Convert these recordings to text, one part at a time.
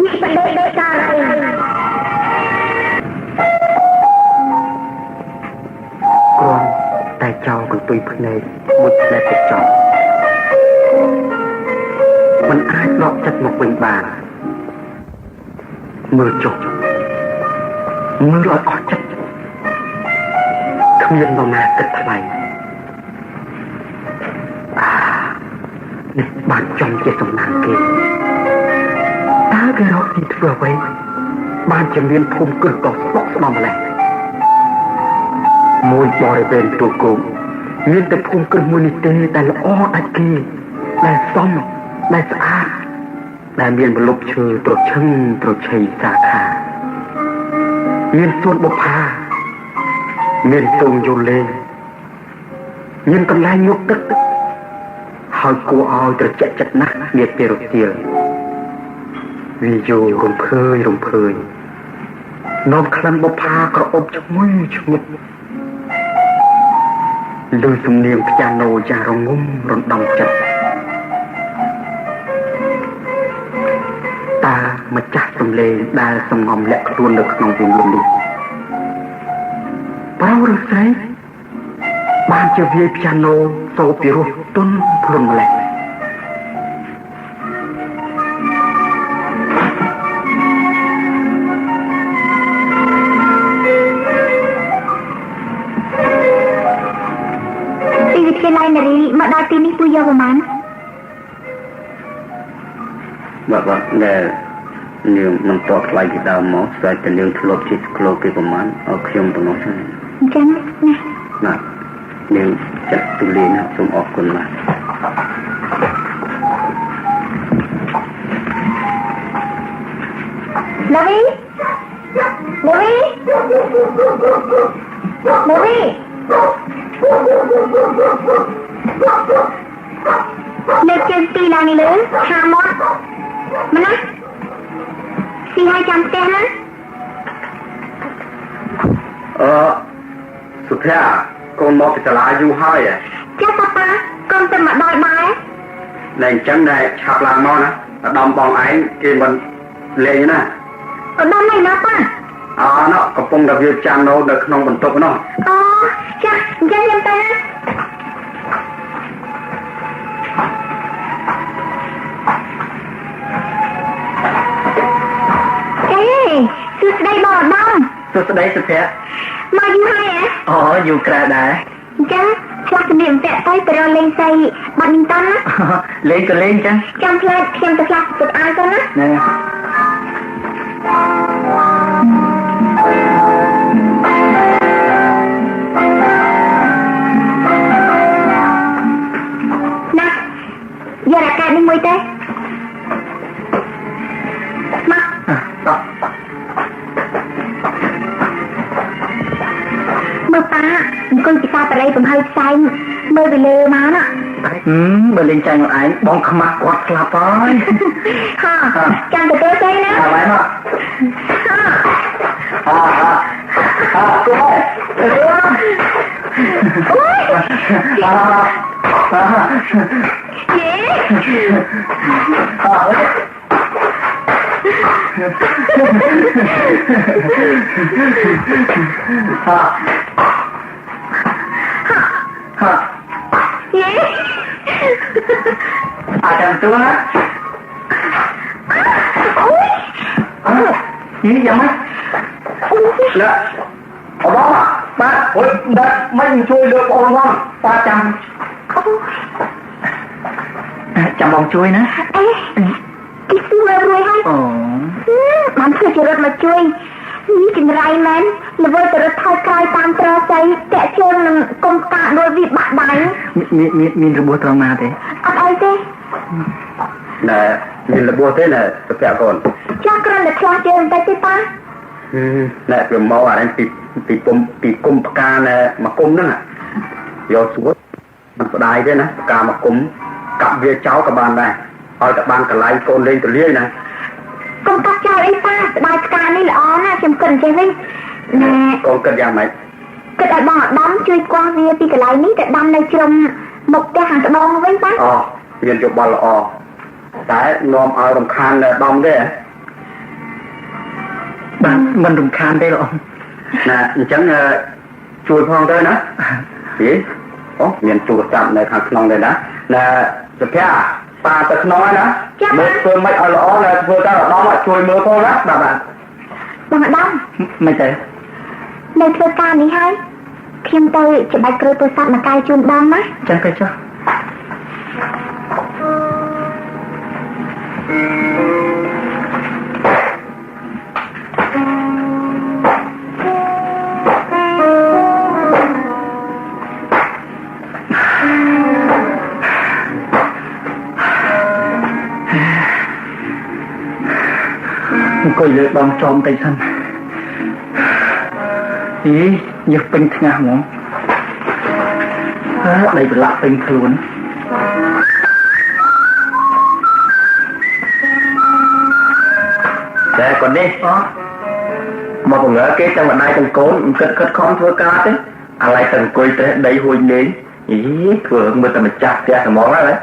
នេះបដិដោយសារអីគ្រាន់តែចោលកន្ទុយភ្នែកមួយផ្លែទៅចោលមិនអាចដកចិត្តមកវិញបានមើលចុះមើលឲ្យអស់ចិត្តគ្មាននរណាគិតថ្លៃនេះបានចំជាសំណាងគេតើគេរកទីធ្វើអ្វីបានជាមានភូមិគ្រឹះក៏ស្ដុកស្ដំម្លេះមួយបរិវេណទូគោកមានតែភូមិគ្រឹះមួយនេះទេដែលល្អដាច់គេដែលសមដែលស្អាតដែលមានម្លប់ឈើត្រឈឹងត្រឆៃសាខាមានសួនបុប្ផាមានទងយូលេមានកន្លែងងក់ទឹកហើយគួរឲ្យត្រជាក់ចិត្តណាស់នាពេលរសៀលវាយោរំភើយនាំក្លិនបុប្ផាក្រអូបឈ្ងុយឈ្ងុបលើសំនៀងព្យ៉ាណូយ៉ាងរងំរំដំចិត្តតាម្ចាស់សំឡេងដែលសំងំលាក់ខ្លួននៅក្នុងវង់នេះប្រៅឬស្រីបានជាវាយព្យ៉ាណូសូពីរោះទុនភ្លុនម្លេះពីវិទ្យាល័យនារីមកដល់ទីនេះពូយកប្រមាណបាទដែលនាងនឹងតបថ្លៃពីដើមមកស្អាតតែនាងធ្លាប់ជិះក្លោពីប្រមាណឲ្យខ្ញុំទៅនោះហ្នឹងអញ្ចឹងណានាងចាក់ទូលាយណាសូមអរគុណណាស់លូវីលើកជើងពីឡើងលើហាមាត់ម្នាក់ស៊ីឲ្យចាំផ្ទះណាសុភ័ក្រកូនមកពីសាលាយូរហើយចាប៉ាកូនទៅមកដល់ដែរតែអញ្ចឹងតែឆាប់ឡើងមកណាអាដាមបងឯងគេមិនលេងណាអាដាមឯណាប៉ាណោះកំពុងតែវាចាំនៅក្នុងបន្ទប់នោះអូចាអញ្ចឹងខ្ញុំទៅណាសួស្ដីបងអាដាមសួស្ដីសុភ័ក្រមកយូរហើយយូរក្រៅដែរអញ្ចឹងឆ្លាស់ជំនាញពាក់ទៅរកលេងសៃបាត់មីងតុនណាលេងក៏លេងចឹងចាំផ្លែខ្ញុំទៅឆ្លាស់ទឹកអាយទៅណាណែយកអាកាសនេះមួយទេមកមើលប៉ាអង្គុយពិសាបរិយកំហើយផ្សែងមើលទៅលើមកណាបើលេងចាញ់មកឯងបងខ្មាស់គាត់ស្លាប់ហើយចាំទៅទេទេណាបាយមកគូអូយយេចាំទួណាយ៉ាងម៉េចលើអបងបាទអូយដាក់មិនជួយលើបងផងប៉ាចាំបងជួយណាទីស្មើរួយហើយបានធ្វើជារត់មកជួយនេះចម្រៃមែនល្វើទៅរត់ថយក្រោយតាមត្រស័យតាក់ជើងនឹងកុំកាក់ដោយវាបាក់ដៃមានរបួសត្រង់ណាទេអត់អីទេណែមានរបួសទេណែសុភ័ក្រកូនចាស់គ្រាន់តែខ្លាចជើងតែទេប៉ាណែព្រមមកអានេះពីគុំផ្កាណែមកគុំហ្នឹងយកស្ងួតមិនស្ដាយទេណាផ្កាមកគុំកាប់វាចោលក៏បានដែរឲ្យតែបានកន្លែងកូនលេងទលាយណាកុំកាត់ចោលអីប៉ាស្ដាយផ្កានេះល្អណាស់ខ្ញុំគិតអញ្ចឹងវិញណែកូនគិតយ៉ាងម៉េចគិតឲ្យបងអាដាមជួយគាស់វាពីកន្លែងនេះទៅដាំនៅជ្រុំមុខផ្ទះខាងត្បូងវិញប៉ាមានយោបល់ល្អតែនាំឲ្យរំខានដំទេ bạn mình đừng khan đây rồi nè chẳng chui phong đây đó gì ố miền chùa chậm này thằng non đây đó nè chụp thế à bà tật nói đó mới tôi mới ở lỗ là vừa ta ở đó mà chui mưa phong đó bà bạn bạn đông mày thấy nơi thưa ca này hay khiêm tôi chỉ bài cười tôi sắp mà cai chun bom á chẳng phải cho coi lệ bom tròn tay thân ý nhớ bình thang ngắm đây là bình thường nè còn đi mà còn ở cái trong này thằng cốn cất con thưa cá thế à lại thằng coi thế đây hồi đến ý vừa mới tầm chặt ra thằng món đó đấy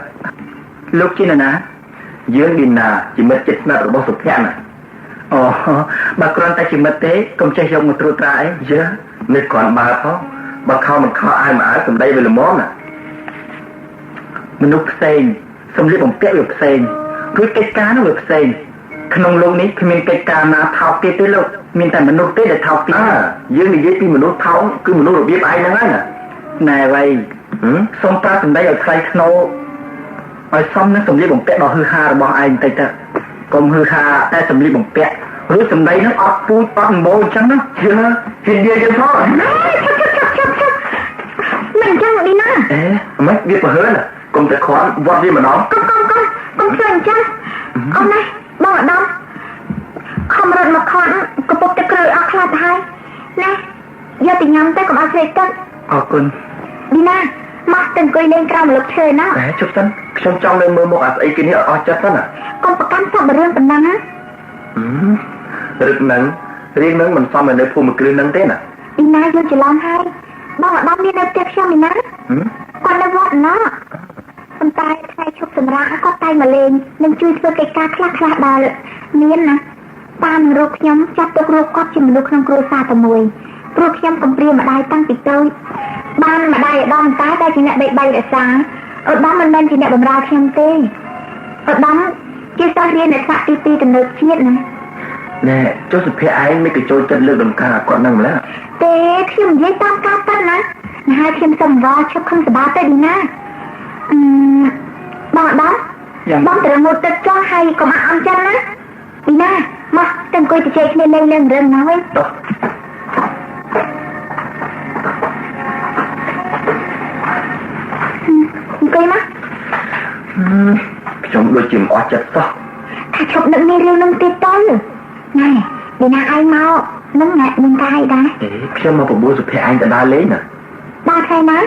lúc chi nè dưỡng đình là chỉ mất chết là bao sụp nhạn à bà con ta chỉ mất thế công chơi trong một trâu trái chứ nên còn bà có bà không ai mà ở tầm đây về là món à mình núp sen xong lấy bằng kẹo được sen rồi cái cá nó được sen không lâu ní thì mình cái cá mà tháo kia tới lâu mình tại mình núp tới để tháo kia dưỡng thì dưới khi mình núp tháo cứ mình núp được biết ai nữa nè nè vậy xong ta tầm đây ở khai nô rồi xong nó xong lấy bằng kẹo đó hư ha rồi bỏ ai tay ta còn hư ha ta xong lấy bằng kẹo rồi xong đây nó ấp pui ấp bôi trắng đó chưa hiện địa cho thôi mình chăng đi nè mấy việc mà hứa nè cùng tới khoán vọt đi mà nó con chơi chăng ông này bao ở đâu không rồi mà khoán có bốc cái cười ác lạt hay nè giờ thì nhắm tay cũng ác lệ tân con đi nè mắt từng cười lên cao một lúc trời nó chụp sân trong lên mưa một ấy kia ở chất đó nè con phải cắn sao mà riêng phần năng á riêng nắng mình xong rồi để phù một cái nắng thế nè đi nè vô chỉ làm hay bao ở đâu đi đâu tiếp sao mình nè con đã vọt nó con tay thay chụp sầm ra có tay mà lên nên chui vô cái cá khla bà miên nè ta mình rục nhóm chặt được rục có chỉ mình rục không cua xa tầm mùi rục nhóm cầm priê mà đai tăng tịch tôi ban mà đai ở đó mình tái đây chỉ nè bay để sáng ở đó mình bên chỉ nè bầm ra thêm tê ở đó chia sao riêng để xạ ti tầm được chiết nè nè cho sự phê ái mấy cái trôi chân lưng đồng ca còn năng lá tê khi mình dây tam cao tân nè hai thêm sầm vò cho không sẽ ba tay đi nè bọn đó bọn từ một tật cho hay có mà ăn chân á đi nè mà từng coi thì chạy lên rừng nói coi má trong đôi chìm oa chật sao thà chụp đựng nghe riêu nâng tiết tới này đi nè ai mau nâng ngại nâng tay đã khi mà phụ bố giúp thầy anh đã đá lấy nè ba thay má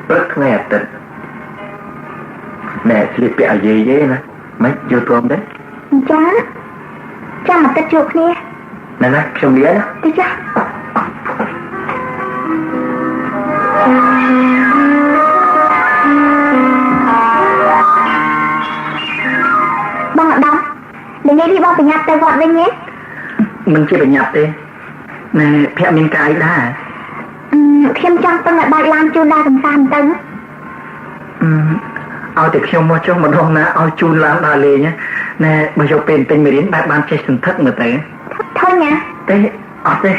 rất nghe tịnh nè sẽ bị bẹ gì vậy nè mấy vô tôm đấy cha mà tất chuột nè nè trong đĩa đó đi cha băng ở đâu để nghe đi băng phải nhặt tay vọt lên nhé mình chưa phải nhặt đi nè phẹ mình cái đã hả khiêm trong tân lại bài lan chun đa tầm sàn tấn ao từ khiêm mua cho một hôm ná ao chun lan đà lê nhé nè bây giờ tên mới đến bạn chơi sừng thất mà tới thôi nha thế thế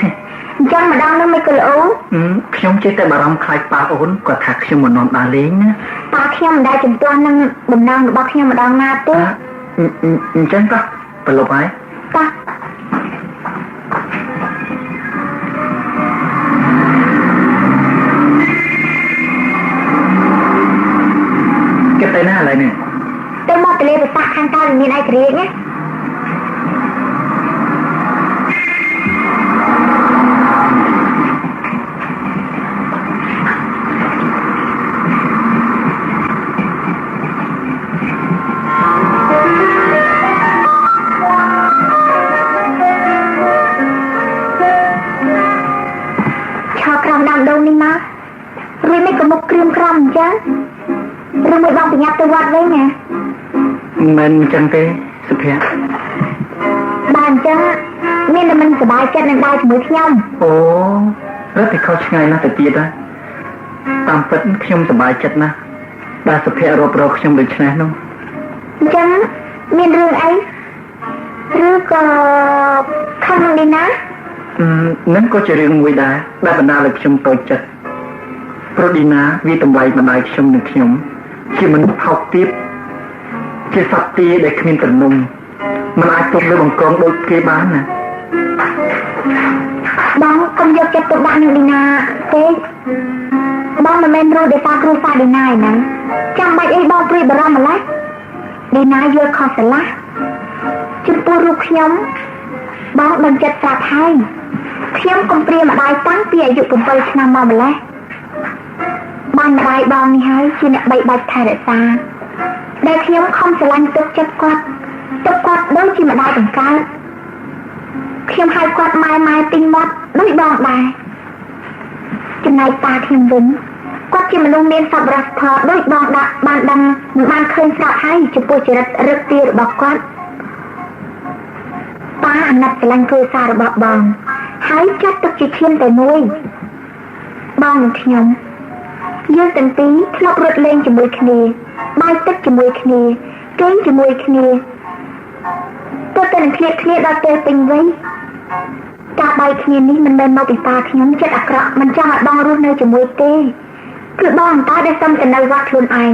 trong mà đang nó mới cười ú khiêm chơi tay bà rong khai ba ốn quả thạc khiêm một nón đà lê nhé ba khiêm đã chừng toan năng bầm năng được ba khiêm mà đang na tê chẳng có phải lục ai ta cái tay nó lại nè tay mò tê lê phải tạ khang cao nên ai thế nhé rồi mới băng thì nhặt từ quạt đấy nè mình chẳng thế sụp hẹ bàn chân មានតែមិនសบายចិត្តនឹងដៃជាមួយខ្ញុំ អូរត់ទៅខុសឆ្ងាយណាស់ទៅទៀតណាតាមពិតខ្ញុំសប្បាយចិត្តណាស់ដែលសុភ័ក្ររាប់រកខ្ញុំដូចនេះនោះ អញ្ចឹងមានរឿងអីឬក៏ខឹងនេះណា នឹងក៏ជារឿងមួយដែរដែលបណ្ដាលឲ្យខ្ញុំតូចចិត្តព្រោះឌីណាវាតម្លៃម្ដាយខ្ញុំនិងខ្ញុំជាមនុស្សហោកទាបជាសត្វទាដែលគ្មានទំនុំមិនអាចទុកលើបង្កងដូចគេបានណា បងកុំយកចិត្តទុកដាក់នឹងឌីណាទេបងមិនមែនរស់ដោយសារគ្រួសារឌីណាឯណាចាំបាច់អីបងព្រួយបារម្ភម្ល៉េះឌីណាយល់ខុសស្រឡះចំពោះរូបខ្ញុំបងដឹងចិត្តស្រាប់ហើយខ្ញុំកំព្រាម្ដាយតាំងពីអាយុ7ឆ្នាំមកម្ល៉េះបានម្ដាយបងនេះហើយជាអ្នកបីបាច់ថែរក្សាដែលខ្ញុំខំស្រឡាញ់ទុកចិត្តគាត់ដូចជាម្ដាយបង្កើតខ្ញុំហៅគាត់ម៉ែទីងមាត់ដូចបងដែរចំណែកតាខ្ញុំវិញគាត់ជាមនុស្សមានសប្បុរសធម៌ដូចបងដាក់បានដឹងបានឃើញស្រាប់ហើយចំពោះចរិតរឹកទារបស់គាត់តាអាណិតស្រឡាញ់គ្រួសាររបស់បងហើយចាត់ទុកជាឈាមតែមួយបងនិងខ្ញុំយើងទាំងពីរធ្លាប់រត់លេងជាមួយគ្នាបាយទឹកជាមួយគ្នាគេងជាមួយគ្នាទៅតែនឹងគ្នាដល់ពេលពេញវ័យការបាយគ្នានេះមិនមែនមកពីតាខ្ញុំចិត្តអាក្រក់មិនចង់ឲ្យបងរស់នៅជាមួយទេគឺបងតាដែលសុំទៅនៅវត្តខ្លួនឯង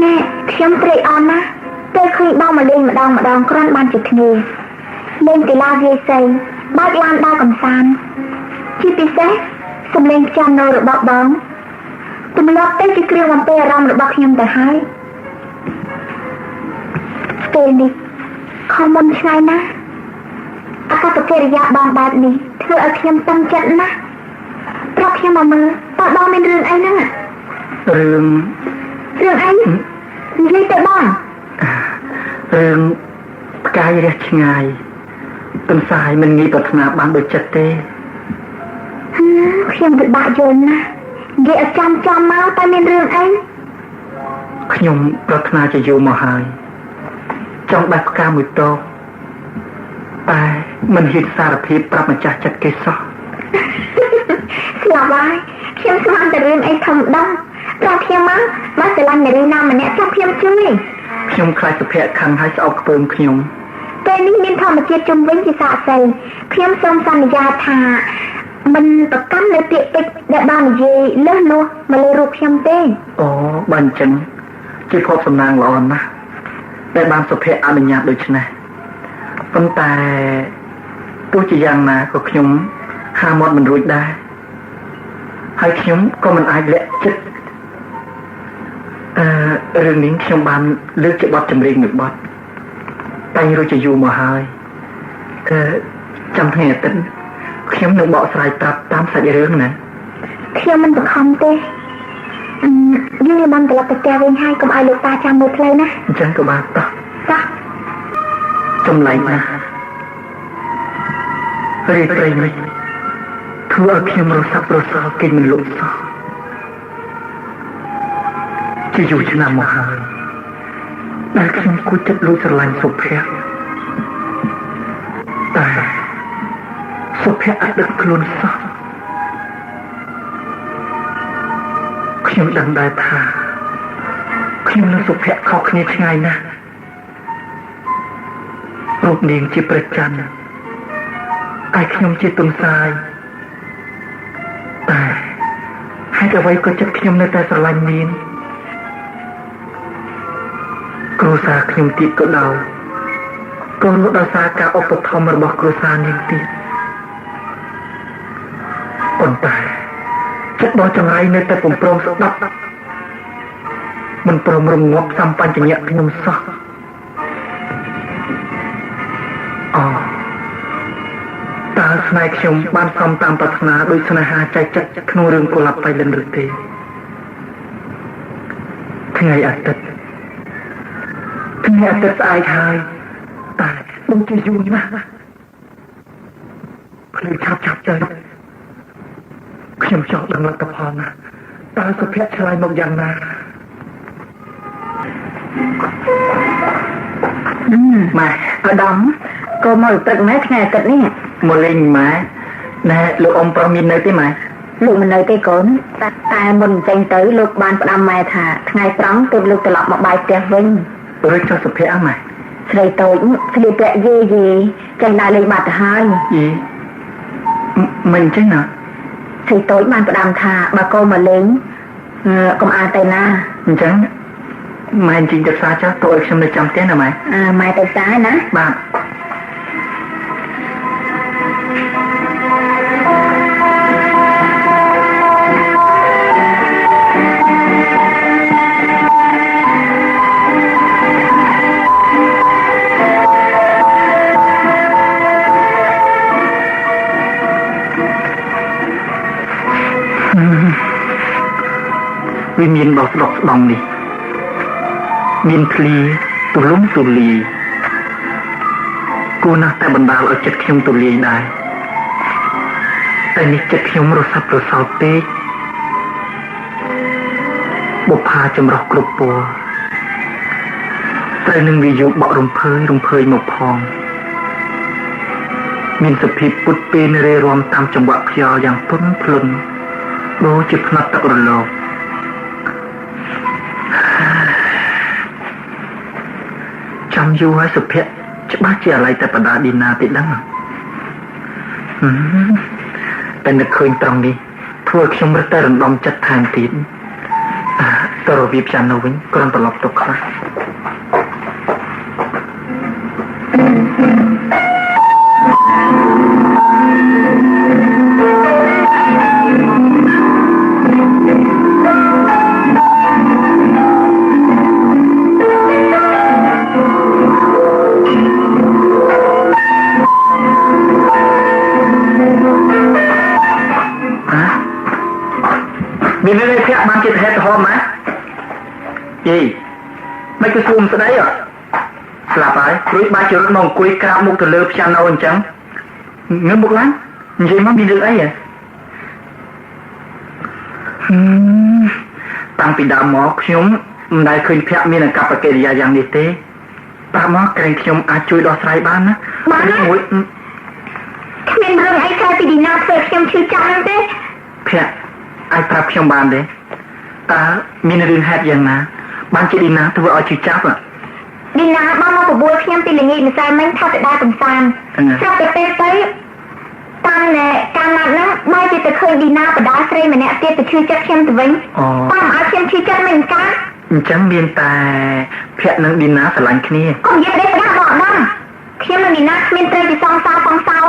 ណែខ្ញុំត្រេកអរណាស់ពេលឃើញបងមកលេងម្ដងគ្រាន់បានជាគ្នាលេងកីឡាវាយសីបើកឡានដើរកំសាន្តជាពិសេសសំឡេងចាន់ណូរបស់បងទម្លាប់ទៅជាគ្រឿងបំពេអារម្មណ៍របស់ខ្ញុំទៅហើយពេលនេះខំមុនឆ្ងាយណាស់អកប្បកិរិយាបងបែបនេះធ្វើឲ្យខ្ញុំតឹងចិត្តណាស់ប្រាប់ខ្ញុំមកមើលតើបងមានរឿងអីហ្នឹងរឿងអីនិយាយទៅបងរឿងផ្កាយរះឆ្ងាយទន្សាយមិនងាយប្រាថ្នាបានដូចចិត្តទេខ្ញុំពិបាកយល់ណាស់និយាយឲ្យចំមកតែមានរឿងអីខ្ញុំប្រាថ្នាជាយូរមកហើយចង់បេះផ្កាមួយតោតែមិនហ៊ានសារភាពប្រាប់ម្ចាស់ចិត្តគេសោះស្លាប់ហើយខ្ញុំស្មានតែរឿងអីធម្មតាប្រាប់ខ្ញុំមកស្រឡាញ់នារីណាម្នាក់ចាប់ខ្ញុំជួយខ្ញុំខ្លាចសុភ័ក្រខឹងហើយស្អប់ខ្ពើមខ្ញុំពេលនេះមានធម្មជាតិជំវិញជាសាកសីខ្ញុំសូមសន្យាថាមិនប្រកាន់នៅពាក្យពេចន៍ដែលបាននិយាយលើសនោះមកលើរូបខ្ញុំទេអូបើអញ្ចឹងជាភពសំណាងល្អណាស់ដែលបានសុភ័ក្រអនុញ្ញាតដូច្នេះប៉ុន្តែទោះជាយ៉ាងណាក៏ខ្ញុំហាមាត់មិនរួចដែរហើយខ្ញុំក៏មិនអាចលាក់ចិត្តរឿងនេះខ្ញុំបានលើកជាបទចម្រៀងមួយបទតែរួចជាយូរមកហើយចាំថ្ងៃអាទិត្យខ្ញុំនឹងបកស្រាយប្រាប់តាមសាច់រឿងណាខ្ញុំមិនបង្ខំទេយើងបានត្រឡប់ទៅផ្ទះវិញហើយកុំឲ្យលោកតាចាំមើលផ្លូវណាអញ្ចឹងក៏បានតោះចម្លែកណាស់រីករាយនេះធ្វើឲ្យខ្ញុំរសាប់រសល់គេមិនលក់សោះជាយូរឆ្នាំមកហើយដែលខ្ញុំគួរចិត្តលួចស្រឡាញ់សុភ័ក្រតែសុភ័ក្រអាចដឹកខ្លួនសោះខ្ញុំដឹងដែរថាខ្ញុំនិងសុភ័ក្រខុសគ្នាឆ្ងាយណាស់រូបនាងជាព្រះច័ន្ទតែខ្ញុំជាទុនសាយតែហើយអ្វីក៏ចិត្តខ្ញុំនៅតែស្រឡាញ់នាងគ្រួសារខ្ញុំទៀតក៏ដោយក៏រស់ដោយសារការឧបត្ថម្ភរបស់គ្រួសារនាងទៀតប៉ុន្តែចិត្តដ៏ចង្រៃនៅតែពុំព្រមស្ដាប់មិនព្រមរងាប់សម្បញ្ញៈខ្ញុំសោះតើស្នេហ៍ខ្ញុំបានសំតាមប្រាថ្នាដោយស្នេហាចែកចិត្តក្នុងរឿងកុលាបបៃលិនឬទេថ្ងៃអាទិត្យស្អែកហើយតែដូចជាយូរណាស់ភ្លេចឆាប់ទៅខ្ញុំចង់ដឹងលទ្ធផលណាតើសុភ័ក្រឆ្លើយមកយ៉ាងណាម៉ែឧត្តម ក៏មកព្រឹកម៉ែថ្ងៃអាទិត្យនេះមកលេងម៉ែណែលោកអ៊ំប្រុសមាននៅទេម៉ែលោកមិននៅទេកូនតែមុនចេញទៅលោកបានផ្ដាំម៉ែថាថ្ងៃត្រង់ទើបលោកត្រឡប់មកបាយផ្ទះវិញរួចចុះសុភ័ក្រម៉ែស្រីតូចស្លៀកពាក់យេចេញដើរលេងបាត់ទៅហើយយេមិនចឹងណាស្រីតូចបានផ្ដាំថាបើកូនមកលេងកុំអានទៅណាអញ្ចឹងម៉ែជិះទៅផ្សារចុះទៅឲ្យខ្ញុំនៅចាំផ្ទះណាម៉ែម៉ែទៅផ្សារណាបាទវាមានបោះស្ដុកស្ដង់នេះមានភ្លីទូលំទូលាយគួរណាស់តែបណ្ដាលឲ្យចិត្តខ្ញុំទូលាយដែរតែនេះចិត្តខ្ញុំរសាប់រសោតពេកបុប្ផាចម្រោះគ្រប់ពណ៌ត្រូវនឹងវាយកបក់រំភើយមកផងមានសភាពពុតពេលរេរាំតាមចង្វាក់ខ្យល់យ៉ាងទន់ភ្លន់ដូចជាផ្នែកទឹករលកចាំយូរហើយសុភ័ក្រច្បាស់ជាអាឡ័យតែបដាឌីណាទេដឹងតែនឹកឃើញត្រង់នេះធ្វើខ្ញុំរឹតតែរំដំចិត្តថែមទៀតទៅរបៀបចាននៅវិញគ្រាន់ត្រឡប់ទៅខ្លះមានន័យថាបានចិត្តហេតុហមណាយីមិនគឺស៊ូមស្ដីស្លាប់ហើយរួចបាច់ជិះរត់មកអង្គុយក្រាបមុខទៅលើផ្ចាំនៅអញ្ចឹងងើបមុខឡើងនិយាយមកមានរឿងអីតាំងពីដើមមកខ្ញុំមិនដែលឃើញភ័ក្រមានអាកប្បកិរិយាយ៉ាងនេះទេប្រាប់មកក្រែងខ្ញុំអាចជួយដោះស្រាយបានណាបានមួយគ្មានរឿងអីក្រៅពីឌីណាធ្វើខ្ញុំឈឺចាំហ្នឹងទេភ័ក្រអាចប្រាប់ខ្ញុំបានទេតើមានរឿងហេតុយ៉ាងណាបានជាឌីណាធ្វើឲ្យជឿចាប់ឌីណាបានមកបបួលខ្ញុំពីល្ងាចម្សិលមិញថាទៅដើរកំសាន្តស្រាប់តែពេលទៅតាមការណាត់ហ្នឹងបែរជាទៅឃើញឌីណាបដាស្រីម្នាក់ទៀតទៅឈឺចិត្តខ្ញុំទៅវិញតាមឲ្យខ្ញុំឈឺចិត្តមិនកាអញ្ចឹងមានតែភ័ក្រនិងឌីណាស្រឡាញ់គ្នាកុំនិយាយប្រេះប្រដាស់បងណាខ្ញុំនិងឌីណាគ្មានត្រូវជាសងសោ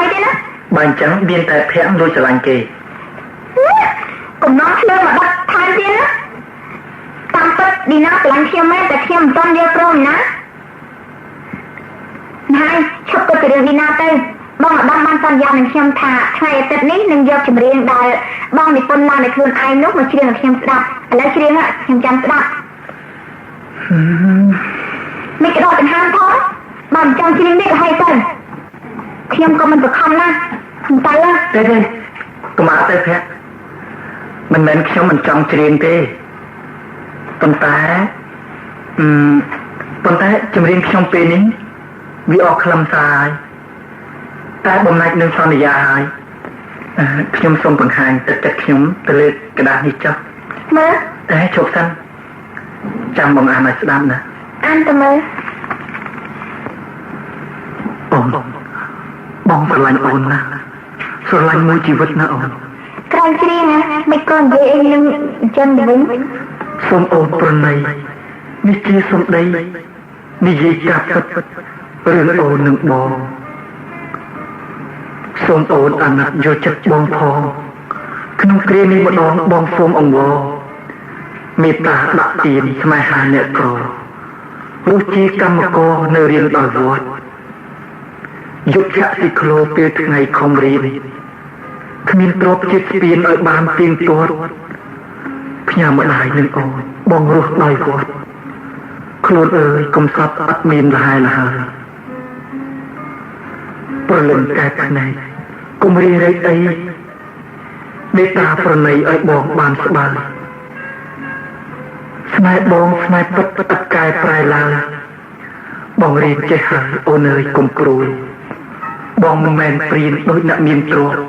អីទេណាបើអញ្ចឹងមានតែភ័ក្រលួចស្រឡាញ់គេកំណត់ឆ្លើយមកដាក់ថែមទៀតណាតាមពិតឌីណាស្រឡាញ់ខ្ញុំមែនតែខ្ញុំមិនទាន់យល់ព្រមណាហើយឈប់ទៅរឿងឌីណាទៅបងអាដាមបានសន្យានឹងខ្ញុំថាថ្ងៃអាទិត្យនេះនឹងយកចម្រៀងដែលបងនិពន្ធឡើងដោយខ្លួនឯងនោះមកច្រៀងឲ្យខ្ញុំស្ដាប់ឥឡូវច្រៀងខ្ញុំចាំស្ដាប់មិនក្តោបដង្ហើមផងបើមិនចង់ច្រៀងនេះក៏ហើយទៅខ្ញុំក៏មិនបខំណាតែទេកុំអត់ទៅភ័ក្រមិនមែនខ្ញុំមិនចង់ច្រៀងទេប៉ុន្តែចម្រៀងខ្ញុំពេលនេះវាអស់ខ្លឹមសារតែបំណាច់នឹងសន្យាហើយខ្ញុំសូមបង្ហាញទឹកចិត្តខ្ញុំទៅលើกระดาษនេះចុះមើលតែជប់សិនចាំបងអានឲ្យស្ដាប់ណាអានទៅមើលបងស្រឡាញ់អូនណាស្រឡាញ់មួយជីវិតណាអូនក្រែងច្រៀងណាមិនក៏និយាយអីនឹងអញ្ចឹងទៅវិញសូមអូនប្រណីនេះជាសំដីនិយាយកាប់ពិតរឿងអូននឹងបងសូមអូនអាណិតយកចិត្តបងផងក្នុងគ្រានេះម្ដងបងសូមអង្វរមេត្តាដាក់ទានស្នេហាអ្នកក្ររស់ជាកម្មករនៅរៀនដល់វត្តយុទ្ធៈស៊ីក្លូពេលថ្ងៃខំរៀនគ្មានទ្រព្យជាតិស្ពានឲ្យបានទៀងទាត់ផ្ញើម្ដាយនឹងអូនបងរស់ដោយវត្តខ្លួនអើយកុំសត់អត់មានលហើយប្រលឹងកែផ្នែកកុំរីរែកអីមេត្តាប្រណីឲ្យបងបានស្បើស្នេហ៍បងស្នេហ៍ពិតអត់កែប្រែឡើយបងរៀនចេះហើយអូនអើយកុំព្រួយ បងមិនមែនព្រៀនដូចអ្នកមានទ្រព្យ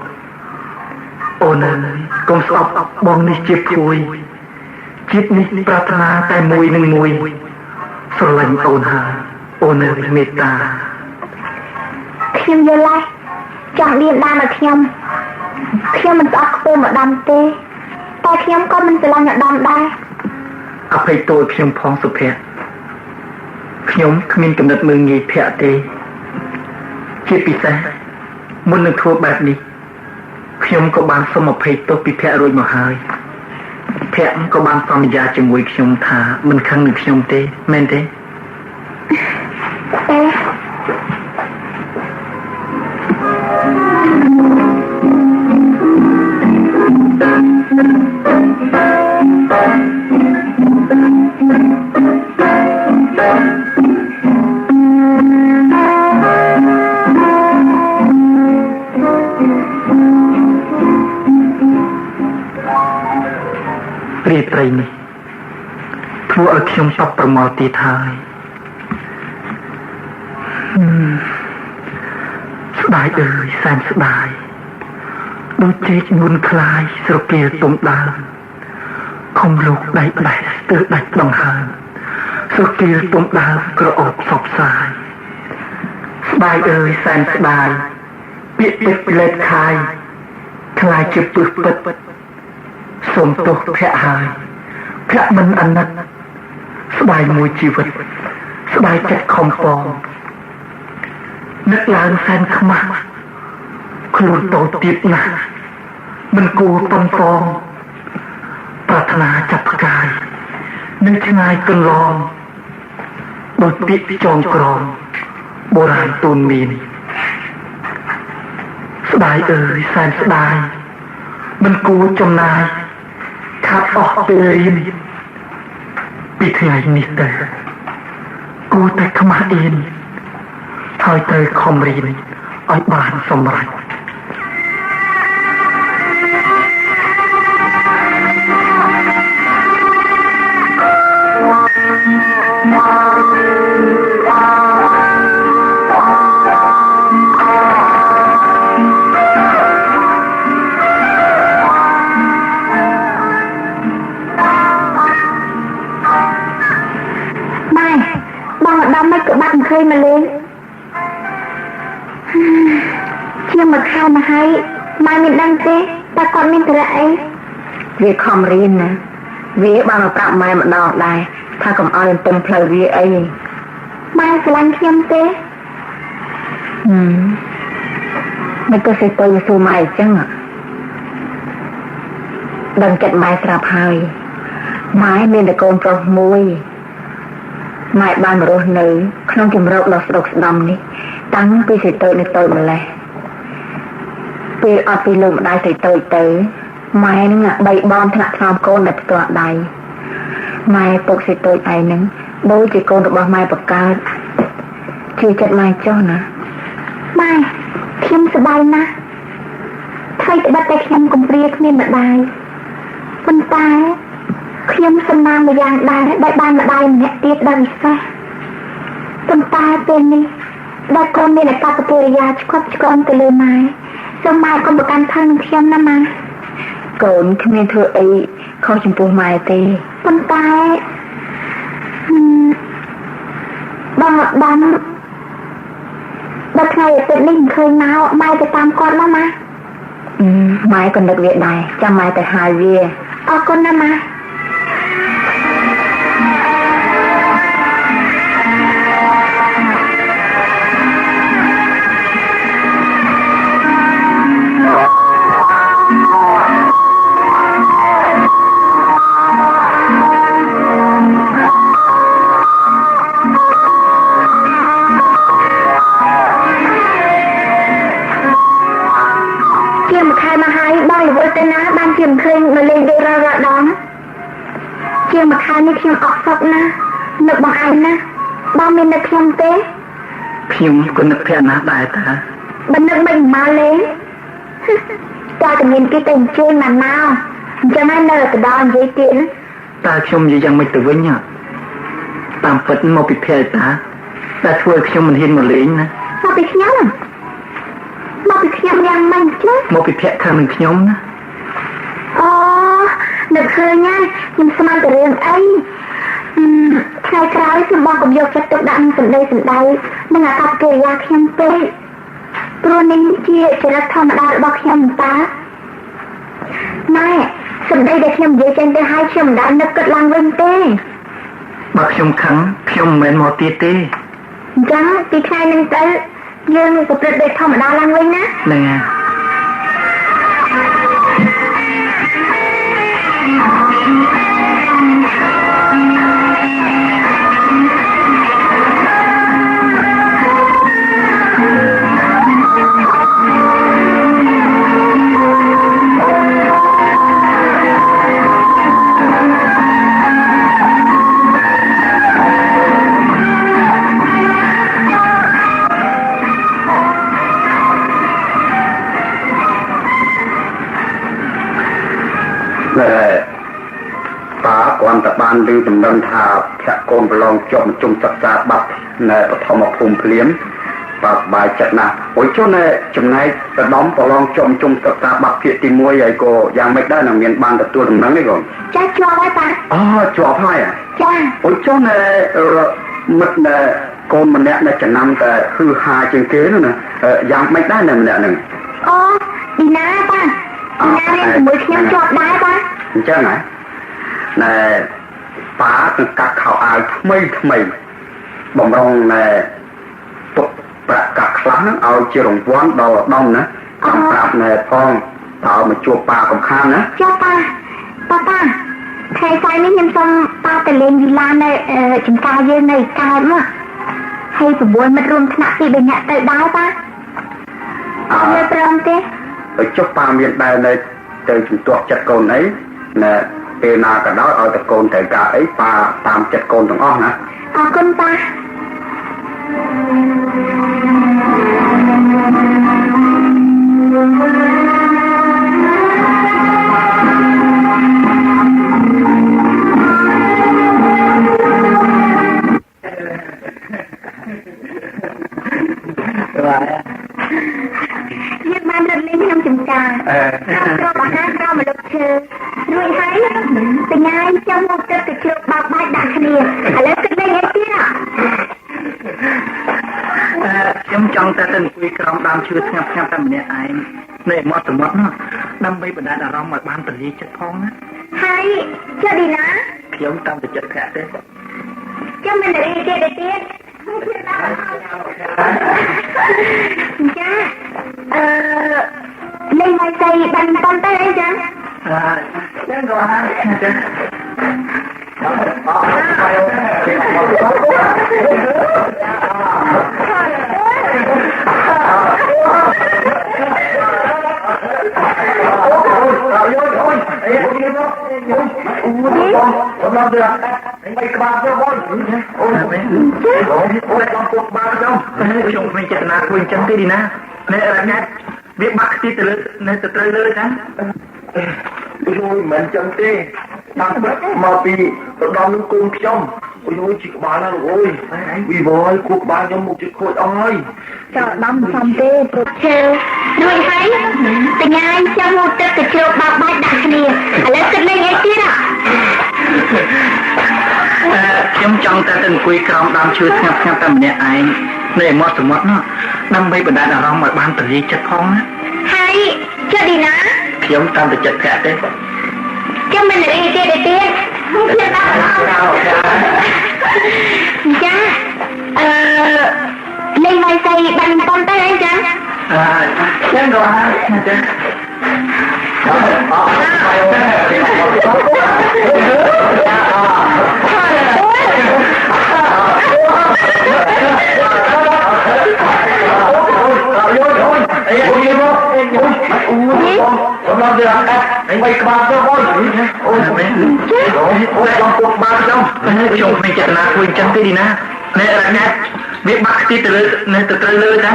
អូនអើយកុំស្អប់បងនេះជាភួយជាតិនេះប្រាថ្នាតែមួយនឹងមួយស្រឡាញ់អូនហើយអូននៅមេត្តាខ្ញុំយល់ហើយចង់មានបានដល់ខ្ញុំមិនស្អប់ខ្ពើម្ដងទេតែខ្ញុំក៏មិនស្រឡាញ់ម្ដងដែរអភ័យទោសខ្ញុំផងសុភ័ក្រខ្ញុំគ្មានកំណត់មើងងាយភ័ក្រទេជាពិសេសមុននឹងធ្វើបែបនេះខ្ញុំក៏បានសូមអភ័យទោសពីភ័ក្ររួចមកហើយភ័ក្រក៏បានសន្យាជាមួយខ្ញុំថាមិនខឹងនឹងខ្ញុំទេមែនទេព្រាយព្រៃនេះធ្វើឲ្យខ្ញុំតបប្រមល់ទៀតហើយស្ដាយអើយសែនស្ដាយដូចជែកនួនខ្លាយស្រគាលទុំដើមខំលោកដៃបេះស្ទើរដាច់ដង្ហើមស្រគាលទុំដើមក្រអូបសពសាយស្ដាយអើយសែនស្ដាយពាក្យពិតលេតខាយខ្លាយជាពឹសពិតសូមទោសភ័ក្រហើយភ័ក្រមិនអាណិតស្ដាយមួយជីវិតស្ដាយចិត្តខំពងនឹកឡើងសែនខ្មាស់ខ្លួនតូចទៀតណាស់មិនគួរប៉ុនប៉ងប្រាថ្នាចាប់ផ្កាយនឹងឆ្ងាយកន្លងដោយពាក្យចងក្រងបុរាណទូនមានស្ដាយអើយសែនស្ដាយមិនគួរចំណាយខាត់អស់ពេលរៀនពីថ្ងៃនេះទៅគួរតែខ្មាស់អៀនហើយត្រូវខំរៀនឲ្យបានសម្រេចឃើញមកលេងជាមកខែមកហើយម៉ែមានដឹងទេតែគាត់មានត្រឹកអីវាខំរៀនណាវាបានមកប្រាប់ម៉ែម្ដងដែរថាកុំឲ្យទៅផ្លូវវាអីម៉ែស្រឡាញ់ខ្ញុំទេមិនក៏សេទៅសួរម៉ែអញ្ចឹងដឹងចិត្តម៉ែស្រាប់ហើយម៉ែមានតែកូនប្រុសមួយម៉ែបានរស់នៅក្នុងជំរកដ៏ស្ដុកស្ដំនេះតាំងពីស្រីតូចនៅតូចម្លេះពេលអត់ពីលោកម្ដាយស្រីតូចទៅម៉ែនឹងបីបងថ្នាក់ថ្នមកូនដែលផ្ទាល់ដៃម៉ែពុកស្រីតូចឯនឹងដូចជាកូនរបស់ម៉ែបកើតជឿចិត្តម៉ែចុះណាម៉ែខ្ញុំសប្បាយណាស់ថ្មីត្បិតតែខ្ញុំកំព្រាគ្មានម្ដាយប៉ុន្តែខ្ញុំសំណាងមួយយ៉ាងដែរដែលបានម្ដាយម្នាក់ទៀតដ៏វិសេសប៉ុន្តែពេលនេះដែលកូនមានអាកប្បកិរិយាឆ្កប់ឆ្កន់ទៅលើម៉ែសូមម៉ែកុំប្រកាន់ខឹងនឹងខ្ញុំណាម៉ែកូនគ្មានធ្វើអីខុសចំពោះម៉ែទេប៉ុន្តែបងដល់ថ្ងៃអាទិត្យនេះមិនឃើញមកម៉ែទៅតាមគាត់មកម៉ែម៉ែក៏នឹកវាដែរចាំម៉ែទៅហៅវាអរគុណណាម៉ែខ្ញុំឃើញនៅលេងដូចរាល់ដងជាងមួយខែនេះខ្ញុំអត់សុខណាស់នឹកបងឯងណាបងមាននឹកខ្ញុំទេខ្ញុំក៏នឹកភ័ក្រណាស់ដែរតាបើនឹកមិនមកលេងតើតែមានគេទៅអញ្ជើញមកមកអញ្ចឹងហើយនៅទៅដល់និយាយទៀតតើខ្ញុំនិយាយយ៉ាងម៉េចទៅវិញតាមពិតមកពីភ័ក្រតាតែធ្វើឲ្យខ្ញុំមិនហ៊ានមកលេងណាមកពីខ្ញុំ ពីខ្ញុំយ៉ាងម៉េចchứមកពីភ័ក្រខាងនឹងខ្ញុំណា អូនឹកឃើញហើយខ្ញុំស្មានតែរឿងអីថ្ងៃក្រោយខ្ញុំបងកុំយកចិត្តទុកដាក់នឹងសម្ដីនឹងអាកប្បកិរិយាខ្ញុំពេកព្រោះនេះជាចរិតធម្មតារបស់ខ្ញុំតាណែសម្ដីដែលខ្ញុំនិយាយចេញទៅឲ្យខ្ញុំមិនដែលនឹកគិតឡើងវិញទេបើខ្ញុំខឹងខ្ញុំមិនមែនមកទៀតទេអញ្ចឹងពីថ្ងៃនេះទៅយើងប្រព្រឹត្តដូចធម្មតាឡើងវិញណាហ្នឹងហើយតែបានឮចំណឹងថាភ័ក្រកូនប្រឡងជាប់ជុំសិក្សាបាត់នៅបឋមភូមិភ្លាមបាទបាយចិត្តណាស់អូយចុះណែចំណែកប្រដំប្រឡងជាប់ជុំសិក្សាបាត់ភាគទី1ហើយក៏យ៉ាងម៉េចដែរនឹងមានបានទទួលដំណឹងទេកូនចាជាប់ហើយតាអូជាប់ហើយចាអូយចុះណែមិត្តណែកូនម្នាក់ណែចំណាំតែគឺហាជាងគេនោះណាយ៉ាងម៉េចដែរណែម្នាក់ហ្នឹងអូឌីណាតាឌីណានេះជាមួយខ្ញុំជាប់ដែរតាអញ្ចឹងហ៎ណែប៉ាគឺកាត់ខោអាវថ្មីបំរុងណែទុកប្រាក់កាក់ខ្លះហ្នឹងឲ្យជារង្វាន់ដល់ឧត្តមណាចាំប្រាប់ណែផងតើមកជួបប៉ាកំខានណាចាប៉ាថ្ងៃស្អែកនេះខ្ញុំសូមប៉ាទៅលេងវិឡានៅចំការយើងនៅកើតមកហើយ9មិត្តរួមថ្នាក់ពី3នាក់ទៅដែរប៉ាអត់នៅព្រមទេទៅចុះប៉ាមានដែរនៅទៅជំទាស់ចិត្តកូនអីណែពេលណាក៏ដោយឲ្យតែកូនត្រូវការអីប៉ាតាមចិត្តកូនទាំងអស់ណាអរគុណប៉ាយើងបានរត់លេងក្នុងចំការក្រោបអាហារក្រោមម្លប់ឈើរួចហើយបញ្ញាចាំមកទឹកទៅជ្រោកបោកបាយដាក់គ្នាឥឡូវគិតលេងអីទៀតខ្ញុំចង់តែទៅអង្គុយក្រោមដើមឈើស្ងាត់តែម្នាក់ឯងនៅមាត់សមុទ្រនោះដើម្បីបណ្ដាលអារម្មណ៍ឲ្យបានទលាយចិត្តផងណាហើយចុះឌីណាខ្ញុំតាមតែចិត្តប្រាក់ទេចាំមិនរីទៀតចាលេងមកស្អីបានប៉ុន្តែអីចឹងចឹងក៏ហាចឹងไม่กบาดเจ้าบอลโอ้ยโอ้ยลองปลุกบาดเจ้าชงไม่เจตนาคุยจังที่ดีนะในอะไรเงี้ยเบี้ยบักที่ตะลึกในตะตะเลยนะโอ้ยเหมือนจังที่ตั้งมาปีตะดองกุ้งช่อมโอ้ยจิกบาดแล้วโอ้ยวีบอยกุกบาดยังมุกจิกโคตรอ้อยจะดำซ้ำเต้ปลุกเชลด้วยให้แต่ไงจะมุกจะกระโจกบาดบาดดักเนี่ยอะไรกันเลยไงที่น่ะខ្ញុំចង់តែទៅអង្គុយក្រោមដើមឈើស្ងាត់តែម្នាក់ឯងនៅមាត់សមុទ្រនោះដើម្បីបណ្ដាលអារម្មណ៍ឲ្យបានទលាយចិត្តផងណាហើយចុះឌីណាខ្ញុំតាមតែចិត្តប្រាក់ទេចាំមិនរីទៀតខ្ញុំដល់ចាលេងមកស្អីបានប៉ុន្តែអីចឹងចឹងក៏ហើយចឹងไม่กบาดเจ้าบอลโอ้ยโอ้ยลองปลุกบาดเจ้าชงไม่เจตนาคุยจังที่ดีนะในอะไรเงี้ยเบี้ยบักที่ตะลึกในตะตะเลยนะ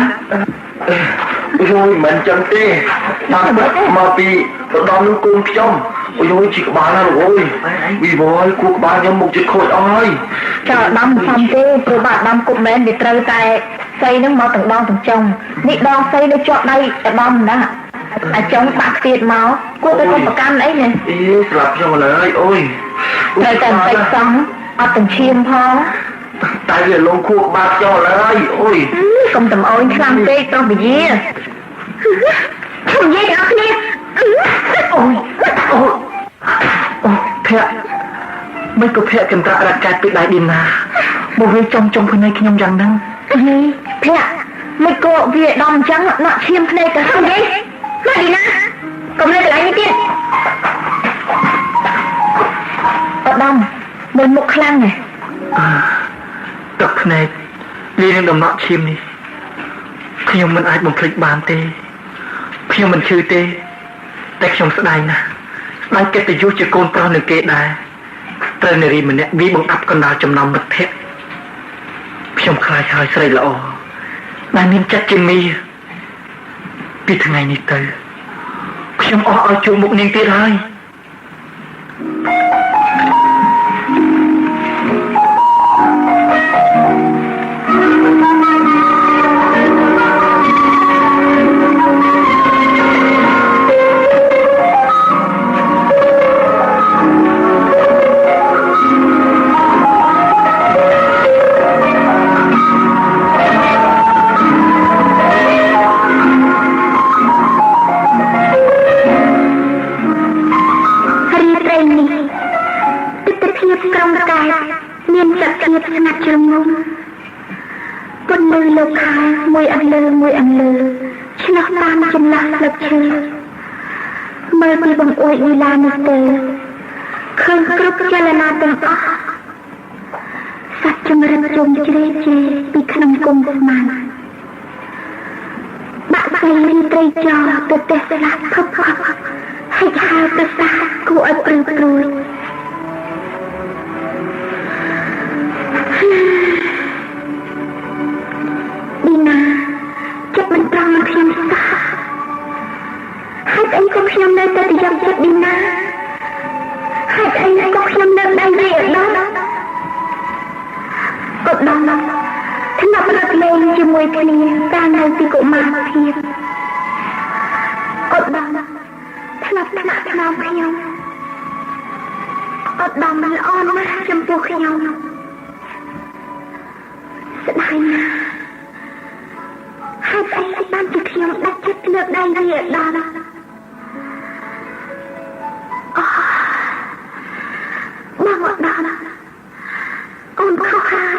โอ้ยเหมือนจังที่ตั้งมาปีตะดองกุ้งช่อมโอ้ยจิกบาดแล้วโอ้ยวีบอยกุกบาดยังมุกจิกโคตรอ้อยจะดำซ้ำเต้ตัวบาดดำกุบแมนเดี๋ยวเตยแต่ សៃនឹងមកទាំងដងទាំងចុងនេះដងសៃនៅជាប់ដៃតែបំណាអាចុងបាក់ទៀតមកគួរតែប្រកាន់អីនេះអីស្លាប់ខ្ញុំឡើយអូយត្រូវតែពេកសំអត់ទាំងឈាមផងតែវាលងខួរក្បាលចោលហើយអូយកុំតំអូនខ្លាំងពេកទៅវិយាខ្ញុំនិយាយដល់គ្នាអូយភ័ក្រមិនក៏ភ័ក្រកំត្រាក់រកាត់ពីដៃឌីណាមកវាចំភ្នែកខ្ញុំយ៉ាងហ្នឹងភ័ក្រមិនក៏វាដំអញ្ចឹងណាក់ឈាមភ្នែកទៅហ្នឹងទេមកឌីណាកុំនៅកន្លែងនេះទៀតអត់ដំមើលមុខខ្លាំងហ៎ទឹកភ្នែកវានឹងដំណក់ឈាមនេះខ្ញុំមិនអាចបំភ្លេចបានទេខ្ញុំមិនឈឺទេតែខ្ញុំស្ដាយណាស់ស្ដាយកិត្តិយសជាកូនប្រុសនឹងគេដែរត្រូវនារីម្នាក់វាបង្អាប់កណ្ដាលចំណោមមិត្តភក្តិខ្ញុំខ្លាចហើយស្រីល្អដែលមានចិត្តជាមីពីថ្ងៃនេះទៅខ្ញុំអស់ឲ្យជួបមុខនាងទៀតហើយមើលពីបង្អួចនីឡានេះទៅឃើញគ្រប់ចលនាទាំងអស់សត្វចម្រិតជុំជ្រេជេពីក្នុងគុំស្មានបាក់សៃរីត្រីចោលទៅទេស្លាប់ផឹកហិចហើប្រសាគួរឲ្យព្រឺព្រួយឌីណាចិត្តមិនត្រង់នឹងខ្ញុំសោះហេតុអីក៏ខ្ញុំនៅតែប្រយ័ត្នចិត្តឌីណាហេតុអីក៏ខ្ញុំនៅដៃវាដល់ក៏ដល់ថ្នាក់រត់លេងជាមួយគ្នាកាលនៅពីកុមារភាពអត់ដល់ថ្នាក់ខ្ញុំអត់ដល់មិនអន់ណាស់ចំពោះខ្ញុំស្ដាយណាស់ហេតុអីបានជាខ្ញុំដាច់ចិត្តលើកដៃវាដល់បងអត់ដល់អូនខុសហើយ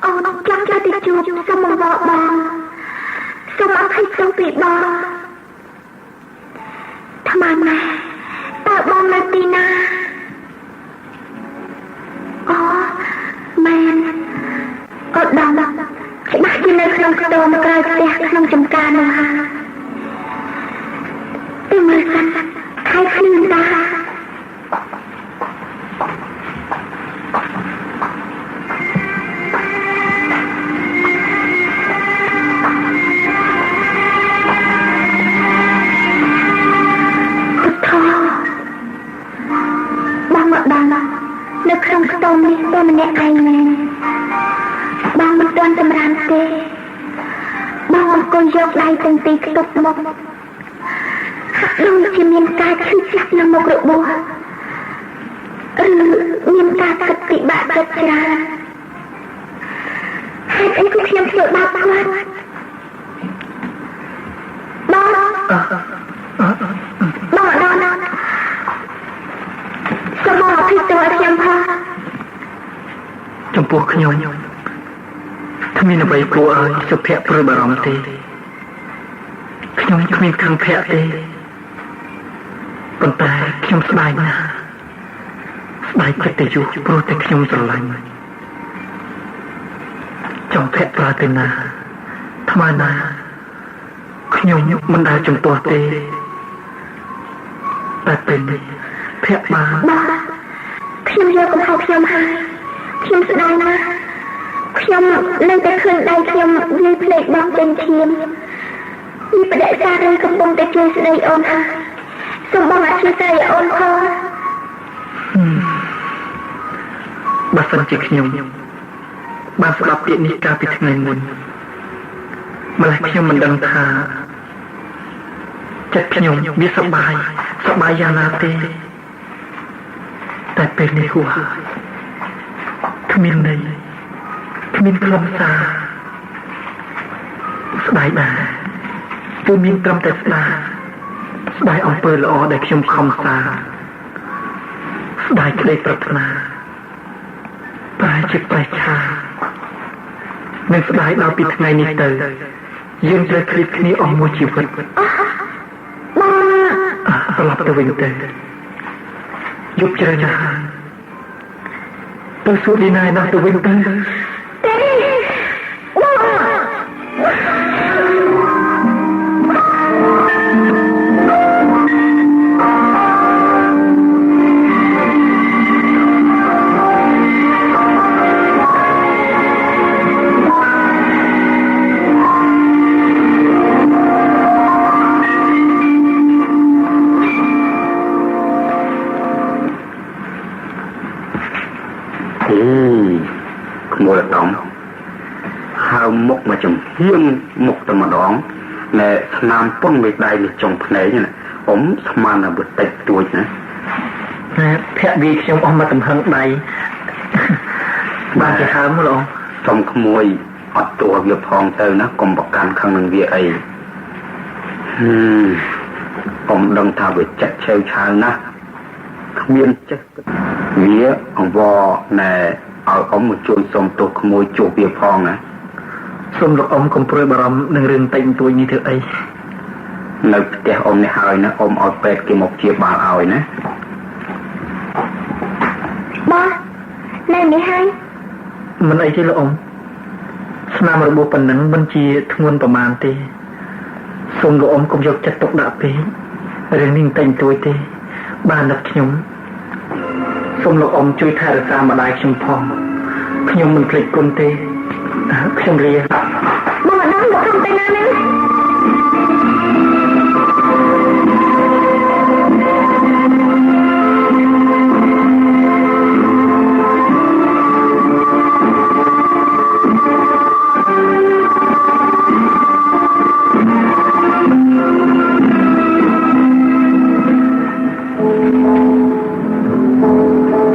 អូនចង់ទៅជួបសុំមកបងសុំអភ័យទោសពីបងថ្មណាតើបងនៅទីណាអូមែនអត់ដល់ច្បាស់ជានៅក្នុងខ្ទមក្រោយផ្ទះក្នុងចំការនោះហើយទៅមើលសិនខៃខ្លួនតានៅក្នុងខ្ទមនេះតែម្នាក់ឯងមែនបងមិនទាន់សម្រានទេបងអង្គុយយកដៃទាំងពីរខ្ទប់មុខហាក់ដូចជាមានការឈឺចាប់នៅមុខរបួសឬមានការគិតពិបាកចិត្តច្រើនហេតុអីក៏ខ្ញុំធ្វើបាបគាត់បងសូមអភ័យទោសឲ្យខ្ញុំផងចំពោះខ្ញុំគ្មានអ្វីគួរឲ្យសុភ័ក្រព្រួយបារម្ភទេខ្ញុំគ្មានខឹងភ័ក្រទេប៉ុន្តែខ្ញុំស្ដាយណាស់ស្ដាយកិត្តិយសព្រោះតែខ្ញុំស្រឡាញ់ចង់ភ័ក្រប្រាថ្នាថ្មណាខ្ញុំមិនដែលជំទាស់ទេតែពេលនេះភ័ក្របានខ្ញុំយកកំហុសខ្ញុំហើយខ្ញុំស្ដាយណាស់ខ្ញុំនៅតែឃើញដៃខ្ញុំវាយភ្លេចបងចេញឈាមពីបដិសារីកំពុងតែជួយស្ដីអូនហើយសូមបងអធិស្ឋានអូនផងបើសិនជាខ្ញុំ បានស្ដាប់ពាក្យនេះកាលពីថ្ងៃមុនម្ល៉េះខ្ញុំមិនដឹងថាចិត្តខ្ញុំវាសប្បាយយ៉ាងណាទេតែពេលនេះហួសគ្មានន័យគ្មានខ្លឹមសារស្ដាយដែរគឺមានត្រឹមតែស្ដាយអំពើល្អដែលខ្ញុំខំសារស្ដាយក្តីប្រាថ្នាប្រែជាប្រែឆានឹងស្ដាយដល់ពីថ្ងៃនេះទៅយើងត្រូវឃ្លីបគ្នាអស់មួយជីវិតត្រឡប់ទៅវិញទៅយប់ជ្រៅណាស់ទៅសួរលីណាណាទៅវិញទៅមុខមកចំហៀងមុខតែម្ដងណែស្នាមពុនមេដៃនេះចុងភ្នែកណាអ៊ំស្មានតែបន្តិចទួចណាភ័ក្រវាខ្ញុំអស់មកទំហឹងដៃបានគេហើមលោកសុំក្មួយអត់តួវាផងទៅណាកុំប្រកាន់ខឹងនឹងវាអីកុំដឹងថាវាចិត្តឆេវឆាវណាស់គ្មានចេះវាអង្វរណែឲ្យអ៊ំមកជួយសុំទោសក្មួយជួបវាផងណាសូមលោកអ៊ំកុំព្រួយបារម្ភនឹងរឿងតែងទួយនេះធ្វើអីនៅផ្ទះអ៊ំនេះហើយណាអ៊ំឲ្យពេទ្យគេមកព្យាបាលឲ្យណាបាទណែនេះហើយមិនអីទេលោកអ៊ំស្នាមរបួសប៉ុណ្ណឹងមិនជាធ្ងន់ប្រមាណទេសូមលោកអ៊ំកុំយកចិត្តទុកដាក់ពេករឿងនេះតែងទួយទេបានដល់ខ្ញុំសូមលោកអ៊ំជួយថែរក្សាម្ដាយខ្ញុំផងខ្ញុំមិនភ្លេចគុណទេខ្ញុំរៀនបងអត់ដឹងលោកខ្ញុំទៅណាហ្នឹង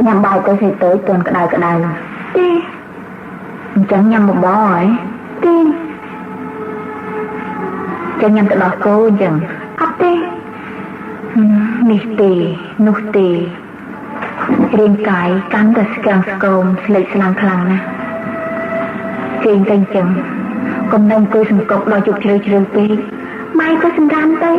ញ៉ាំបាយទៅស្អីទៅទាន់ក្តៅទេអញ្ចឹងញ៉ាំបបរហើយទេចឹងញ៉ាំទៅដោះគោអញ្ចឹងអត់ទេនេះទេនោះទេរាងកាយកាន់តែស្គាំងស្គមស្លេកស្លាំងខ្លាំងណាស់ជើងតែអញ្ចឹងកុំនៅអង្គុយសង្កត់ដល់ជប់ជ្រៅពេកម៉ែក៏សម្រាមទៅ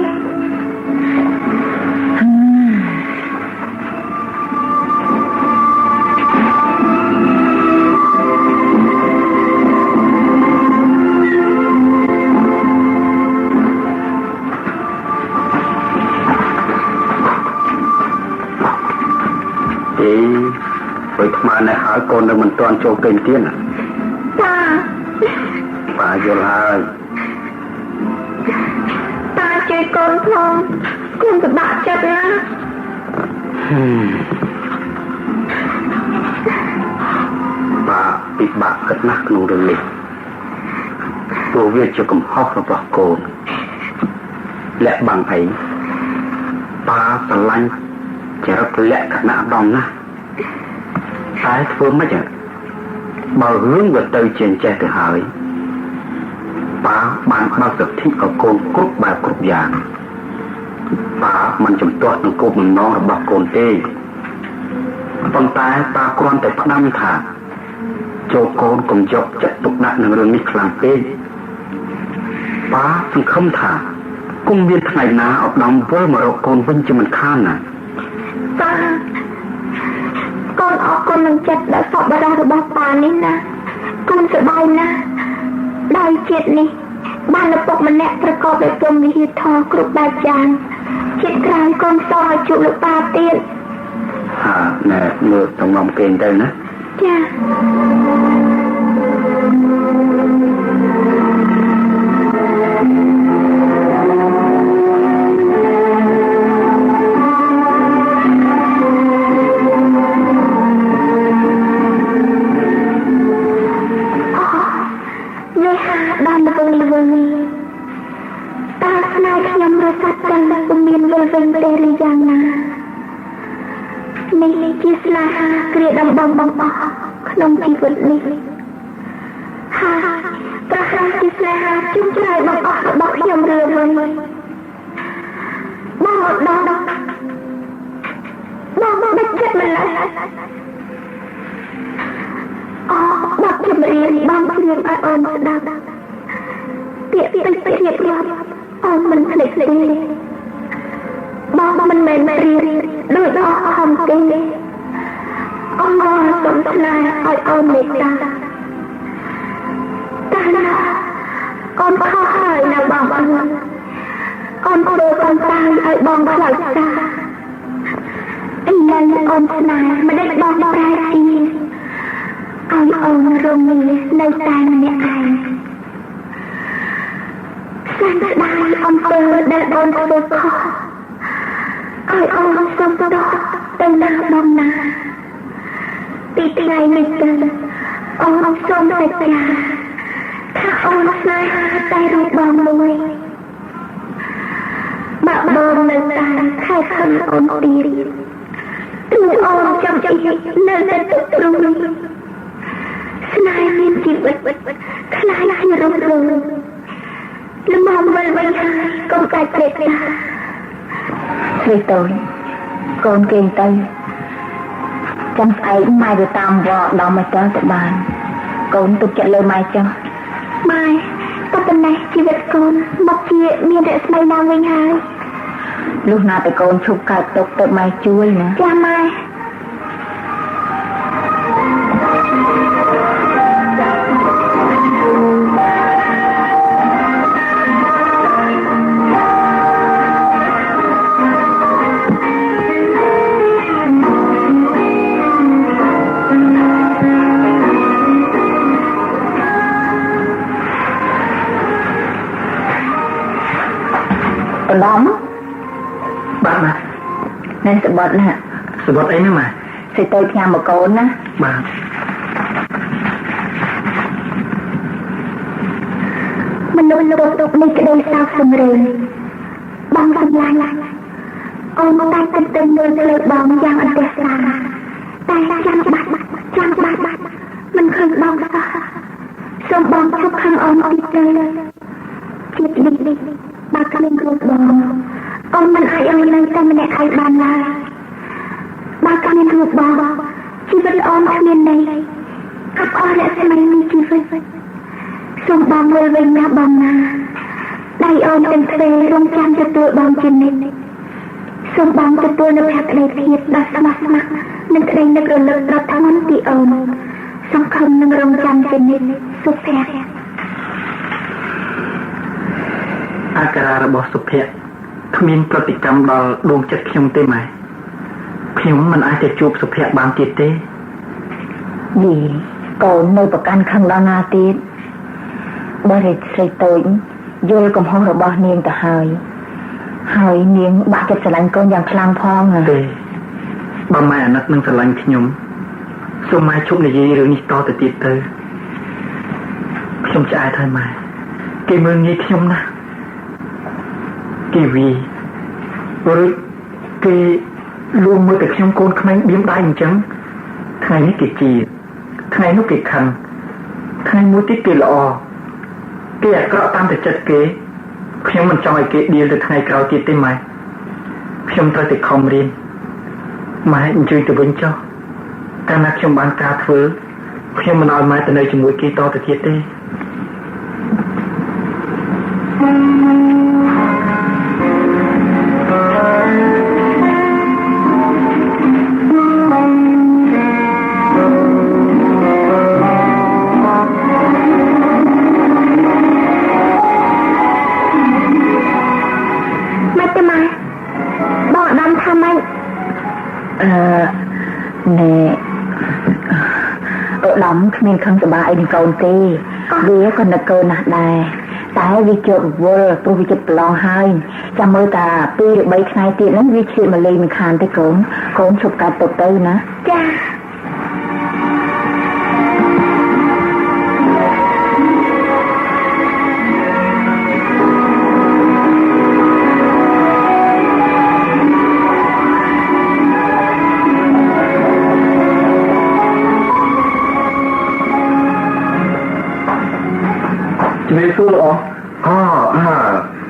ស្មានតែហើយកូននៅមិនទាន់ចូលពេញទៀតណាប៉ាយល់ហើយប៉ាជួយកូនផងកូនពិបាកចិត្តណាប៉ាពិបាកគិតណាស់ក្នុងរឿងនេះព្រោះវាជាកំហុសរបស់កូនលាក់បាំងអីប៉ាស្រឡាញ់ចរិតលក្ខណៈដំណាស់តែធ្វើមិនចឹងបើរឿងវាទៅជាចេះទៅហើយប៉ាបានបើកសិទ្ធិឲ្យកូនគ្រប់បែបគ្រប់យ៉ាងប៉ាមិនចំទាស់នឹងគោលបំណងរបស់កូនទេប៉ុន្តែប៉ាគ្រាន់តែផ្ដាំថាចូលកូនកុំយកចិត្តទុកដាក់នឹងរឿងនេះខ្លាំងពេកប៉ាសង្ឃឹមថាគង់មានថ្ងៃណាឧត្តមវិលមករកកូនវិញជាមិនខានណាប៉ាកូនអរគុណនឹងចិត្តដ៏សប្បុរសរបស់ប៉ានេះណាកូនសប្បាយណាស់ដោយជាតិនេះបានឪពុកម្នាក់ប្រកបដោយព្រហ្មវិហារធម៌គ្រប់បែបយ៉ាងជាតិក្រោយកូនសឲ្យជួបលោកប៉ាទៀតណែមើលតំណំគេទៅណាចា តាស្នេហ៍ខ្ញុំរសាត់ទាំងពុំមានវិលវិញទេឬយ៉ាងណានេះជាស្នេហាគ្រាដំបងបងអស់ក្នុងជីវិតនេះហើយប្រហែលជាស្នេហាជុំជ្រៅបងអស់របស់ខ្ញុំរឿវិញបងអត់ដល់បងដាច់ចិត្តម្ល៉េះបាត់ជំរាបបងព្រៀងឲ្យអូនស្ដាប់ពាក្យពេចន៍រៀបរាប់អូនមិនភ្លេចទេបងមិនមែនរៀបដូចអស់ហំទេអូនសូមស្នេហ៍ឲ្យអូនមេត្តាតែណាអូនខុសហើយណាបងអូនធ្វើកំតាំងឲ្យបងខ្លោចសាឥឡូវអូនស្នេហ៍មិនដេចបងប្រែទីឲ្យអូនរងនៅតែម្នាក់ឯងសង្ឃដៃអំពើដែលអូនធ្វើខុសឲ្យអូនសុំទោសទៅណាបងណាពីថ្ងៃនេះទៅអូនសូមសច្ចាថាអូនស្នេហាតែរូបបងមួយបាក់បងនៅតែខែខំអូនទៀតទូអូនចាំអីនៅតែទុកទ្រូងស្នេហ៍មានជីវិតខ្លាចជារំលងលំមវិលវិញហើយកុំកាច់ព្រេកណាស្រីតូចកូនគេងទៅចាំស្អែកម៉ែទៅតាមវត្តដល់មកទៅបានកូនទុកចិត្តលើម៉ែចឹងម៉ែតែប៉ុណ្ណេះជីវិតកូនមកជាមានរស្មីឡើងវិញហើយលុះណាតែកូនឈប់កើតទុកទៅម៉ែជួយណាចាម៉ែដំបាទណានេះសបត់ណាសបត់អីណាម៉ែសិទៅផ្ញើមកកូនណាបាទមនុស្សលោកទុកនេះក្តីសោកសង្រេងបងសម្លាញ់អូនតែទន្ទឹងមើលលើបងយ៉ាងអន្តរសាតែចាំបាត់មិនឃើញបងសោះសូមបងជប់ខាងអូនទីទៅជាតិនេះបើគ្មានគ្រូបងអូនមិនអាចឲ្យនៅតែម្នាក់ឯងបានឡើយបើគ្មានគ្រូបងជីវិតអូនគ្មានន័យអបអររស្មីនៃជីវិតសូមបងមើលវិញណាបងណាដៃអូនទាំងទ្វេរងចាំទទួលបងជានិច្ចសូមបងទទួលនូវភក្តីភាពដ៏ស្មោះស្ម័គ្រនិងក្តីនឹករលឹកដល់ធ្ងន់ពីអូនសង្ឃឹមនឹងរងចាំជានិច្ចសុភ័ក្រអាការៈរបស់សុភ័ក្រគ្មានប្រតិកម្មដល់ដួងចិត្តខ្ញុំទេម៉ែខ្ញុំមិនអាចទៅជួបសុភ័ក្របានទៀតទេយីកូននៅប្រកាន់ខឹងដល់ណាទៀតបើរិទ្ធស្រីតូចយល់កំហុសរបស់នាងទៅហើយនាងបាក់ចិត្តស្រឡាញ់កូនយ៉ាងខ្លាំងផងទេបើម៉ែអាណិតនឹងស្រឡាញ់ខ្ញុំសូមម៉ែជប់និយាយរឿងនេះតទៅទៀតទៅខ្ញុំឆ្អែតហើយម៉ែគេមើលងាយខ្ញុំណាស់គេវីឬគេលួងមើលតែខ្ញុំកូនក្មេងបៀមដៃអញ្ចឹងថ្ងៃនេះគេជាថ្ងៃនោះគេខឹងថ្ងៃមួយទៀតគេល្អគេអាក្រក់តាមតែចិត្តគេខ្ញុំមិនចង់ឲ្យគេដៀលទៅថ្ងៃក្រោយទៀតទេម៉ែខ្ញុំត្រូវតែខំរៀនម៉ែអញ្ជើញទៅវិញចុះកាលណាខ្ញុំបានការធ្វើខ្ញុំមិនឲ្យម៉ែទៅនៅជាមួយគេតទៅទៀតទេគ្មានខឹងសម្បាអីនឹងកូនទេវាក៏នឹកកូនណាស់ដែរតែវាជាប់រវល់ព្រោះវាចិត្តប្រឡងហើយចាំមើលតា2 ឬ 3ថ្ងៃទៀតហ្នឹងវាឈឺមកលេងមិនខានទេកូនឈប់កាត់ទុកទៅណាចា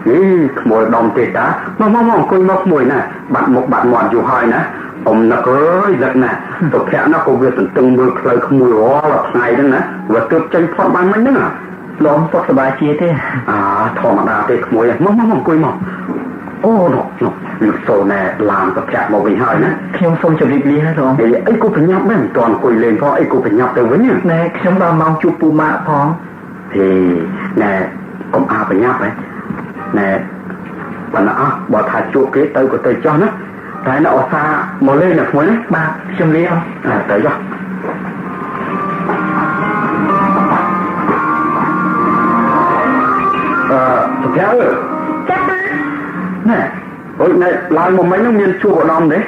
นี่ขโมยดอมเตตามองคุยมาขโมยนะบัดหมกบัดหมอนอยู่หอยนะอมนักเอ้ยนักนะตัวแค่นักก็เวียนตึงมือเคยขโมยล้อหลับไงนั่นนะว่าเติบใจพอดบ้านมันนึกลมตกสบายเจี๊ยเต้ธรรมดาเตะขโมยมองคุยมาโอ้หนกลูกโซแน่ลามกับแจกมาไปหายนะขยมทรงจะรีบลีให้ลองไอ้กูเป็นยับแม่ตอนคุยเล่นเพราะไอ้กูเป็นยับแต่วันนี้แน่ขยมบามองจูปูมาพองแน่ก็อาเป็นยับไหมแน่วันน่ะบอกถ่ายจูเกตเตยก็เตยจ้านะแต่น่ะออกซาโมเล่เนี่ยขโมยนะมาขยมเลี้ยงเตยจ้าสุดท้ายจ้าแน่เฮ้ยในลายมันไม่ต้องเรียนชั่วดำเลย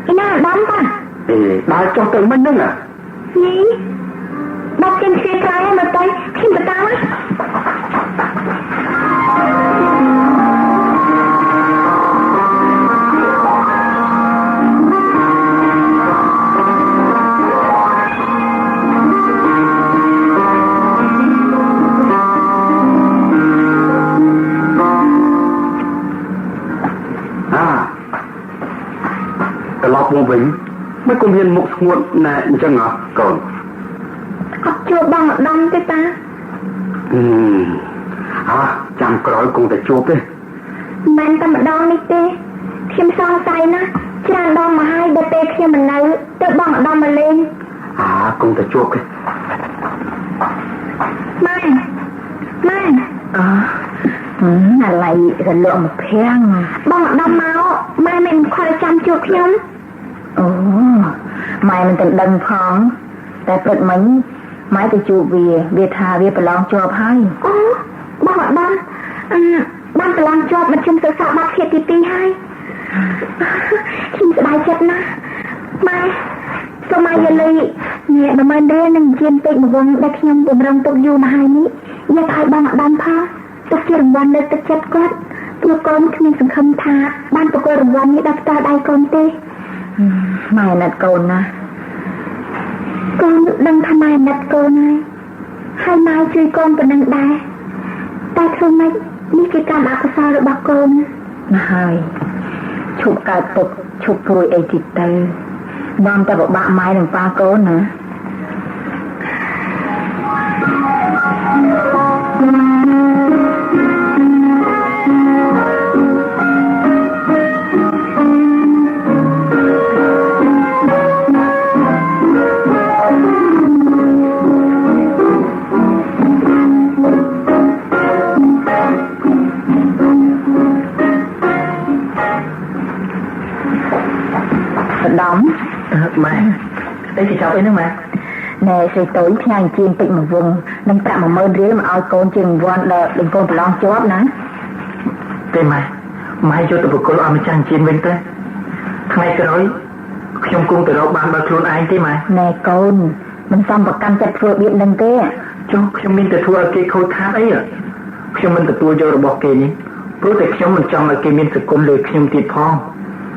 ไอ้น่าดำป่ะได้จนถึงมันนึงนี่บอกกินเสียใจให้มันไปขึ้นไปตามไหมลอกวงวิ่งไม่กุมเห็นมุกงวดแน่จังเหรอก่อนจูบบังดำจ้าจำกร้อยคงแต่จูบเลยมันแต่มาดองนี่เต้เขียมซองใจนะจานดองมาให้เดเต้เขียมมันไหนเต้บังดำมาเล่นคงแต่จูบเลยไม่อะไรกันเลือมาเพียงบังดำเมาไม่เป็นคอยจำจูบเขียมไม่มันเป็นดังพองแต่เปิดไหมไม้ไปจูบเวียทาเวียไปลองจอบให้บ้านบ้านไปลองจอบมันชิมสาวๆมาเขียดตีให้ชิมสบายเจ็บนะไม่สมัยยันเลยเนี่ยประมาณเดือนหนึ่งเจียนเป็ดมาวงได้ขยมบุ๋มรังตกอยู่มาให้นี้อยากให้บ้านดันพาตกเกี่ยรางวัลเลยตะเจ็บก็ตัวก้อนคือสังคมทาบ้านตกรางวัลนี้ดับตาได้ก้อนเต้ไม่นัดโกนนะโกนดังทำไมนัดโกนไงให้นายช่วยโกนกับนางได้แต่ทำไมนี่คือการอักษรหรือบักโกนนะให้ฉุบกายตกฉุบปลุยไอจิตเตยนอนแต่บอกบะไม้หนึ่งปลาโกนนะไม่ได้ที่ชอบไอ้นึกไหมแน่ใส่ตัวที่งานจีนปิดหมู่วงนั่งตะมาเมินเรียมาเอาโกนจึงวันเดินดึงโกนไปลองจอบนะเป็นไหมไม่โจตุบุกโกลเอามาจ้างจีนเว้นเต้ทำไมกระไรขยมกุ้งแต่เราบานบาครูนไอ้ที่ไหมแน่โกนมันซ้ำประกันจัดทัวร์เบียดดังเต้โจขยมมินแต่ทัวร์เกย์เขาท้าไอ้อะขยมมันแต่ตัวโจระบอกเกย์นี้เพราะแต่ขยมมันจำมาเกย์มินสกุลเลยขยมติดพอง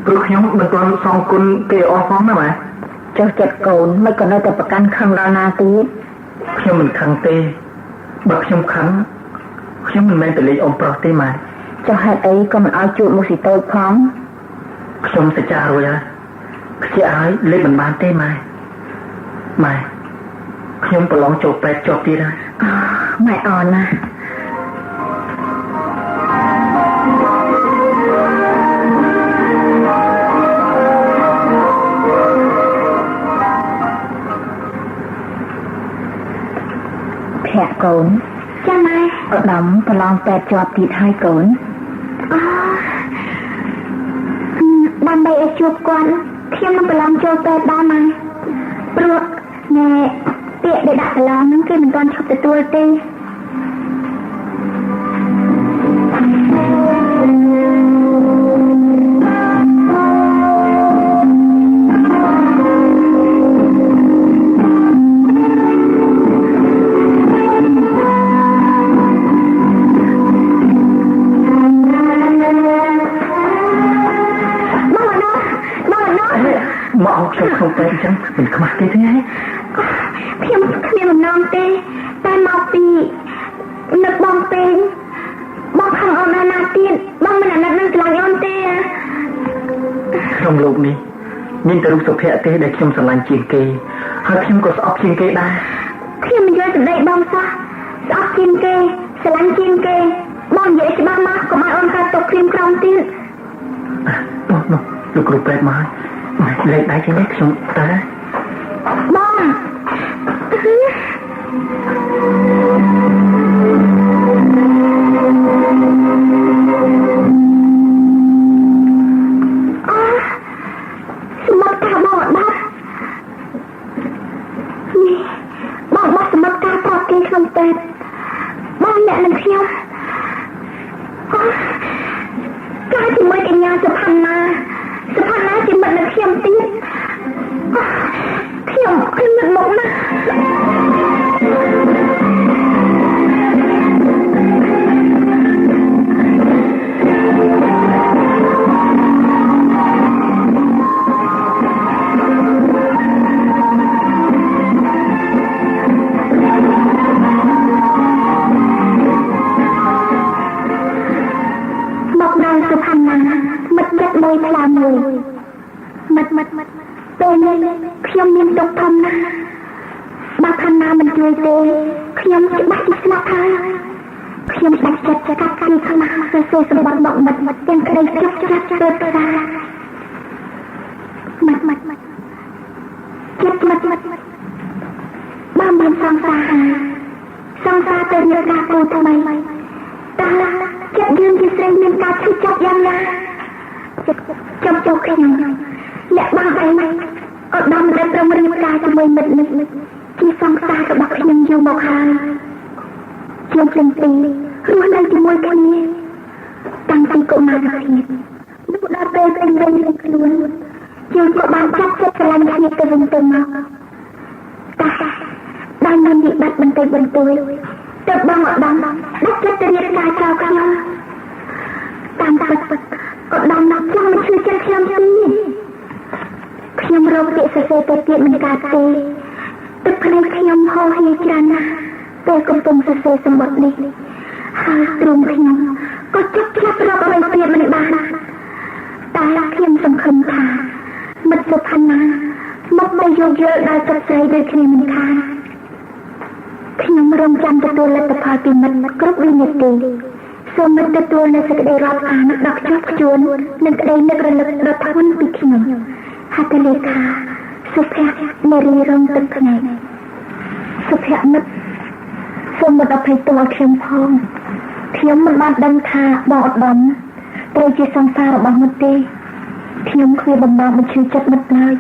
เพราะขยมมันตอนสองคนเกย์ออกฟ้องได้ไหมเจ้าจัดโกนไม่ก็ได้แต่ประกันคังรานาตีขยมมันคังเต้บักขยมคังขยมมันแม่แต่เลยอมปลอกเต้ไหมเจ้าให้ไอ้ก็มันเอาจุดมุสิโต้พร้อมขยมจะจ่ารู้ยังขยายเล็บมันบานเต้ไหมไม่ขยมไปลองจบแปดจบดีได้ไม่อ่อนนะแขกโกนใช่ไหมดำไปลองแปดจอบติดให้โกนดำไปไอจูบก่อนเที่ยงมันไปลองโจแปดได้ไหมปลุกแน่เปียเด็ดดักลองนั่นคือมันตอนชอบแต่ตัวเต้มาเอาชมไปจังเป็นขมักเต้ไงเพียงมันนองเต้แต่มาปีนึกบองเต้ ក្នុងលោកនេះមានតែរូបសុភ័ក្រទេដែលខ្ញុំស្រឡាញ់ជាងគេហើយខ្ញុំក៏ស្អប់ជាងគេដែរខ្ញុំមិនយល់សម្ដីបងសោះស្អប់ជាងគេស្រឡាញ់ជាងគេបងនិយាយច្បាស់មកកុំឲ្យអូនកើតទុកព្រៀមក្រំទៀតនោះលោកគ្រូប្រែតមកលេខដៃជាងនេះខ្ញុំតើបងបងអ្នកនឹងខ្ញុំកាលជាមួយកញ្ញាសុផាន់ណាជាមិត្តនឹងខ្ញុំទៀតខ្ញុំមិនមកណាពេលនេះខ្ញុំមានទុកធំណាស់បើខាងណាមិនជួយទេខ្ញុំច្បាស់ជាស្លាប់ហើយខ្ញុំដាច់ចិត្តកាត់ពីខ្មាស់សរសេរសម្បត្តិមកមិត្តទាំងក្តីជប់ច្រាស់ច្រើតសាមិត្តចិត្តបើមិនសង្សារទៅរកការគូថ្មីតើចិត្តយើងជាស្រីមានការឈឺចាប់យ៉ាងណាចាំចូលខ្ញុំលាក់បាំងអីអត់ដំដែលប្រមរៀបការជាមួយមិត្តនេះជាសង្សាររបស់ខ្ញុំយូរមកហើយជាងទាំងពីររស់នៅជាមួយគ្នាតាំងពីកុមារភាពនោះដល់ពេលពេញវ័យនឹងខ្លួនយើងក៏បានចាប់ចិត្តស្រឡាញ់គ្នាទៅវិញទៅមកតែបានមានវិបត្តិបន្តិចបន្តួចទៅបងអត់ដំដាច់ចិត្តទៅរៀបការចោលខ្ញុំតាមពិតអត់ដំណាស់ខ្ញុំមិនជឿចិត្តខ្ញុំទេខ្ញុំរកពាក្យសរសេរទៅទៀតមិនកើតទេទឹកភ្នែកខ្ញុំហូរហៀច្រើនណាស់ពេលកំពុងសរសេរសម្បត្តិនេះហើយទ្រង់ខ្ញុំក៏ចាប់ផ្លាប់រកអ្វីទៀតមិនបានតែខ្ញុំសង្ឃឹមថាមិត្តសុផាន់ណាមកមកយកយល់ដល់ទឹកស្រីដូចគ្នាមិនខានខ្ញុំរងចាំទទួលលទ្ធផលពីមិត្តគ្រប់វិនាទីសូមមិត្តទទួលនូវសេចក្តីរាប់អានដ៏ខ្ជាប់ខ្ជួននិងក្តីនឹករលឹកដ៏ធ្ងន់ពីខ្ញុំហត្ថលេខាសុភ័ក្រនារីរងទឹកភ្នែកសុភ័ក្រមិត្តសូមមិត្តអភ័យទោសឲ្យខ្ញុំផងខ្ញុំមិនបានដឹងថាបងឧត្តមត្រូវជាសង្សាររបស់មិត្តទេខ្ញុំគ្មានបំណងបញ្ឈឺចិត្តមិត្តឡើយ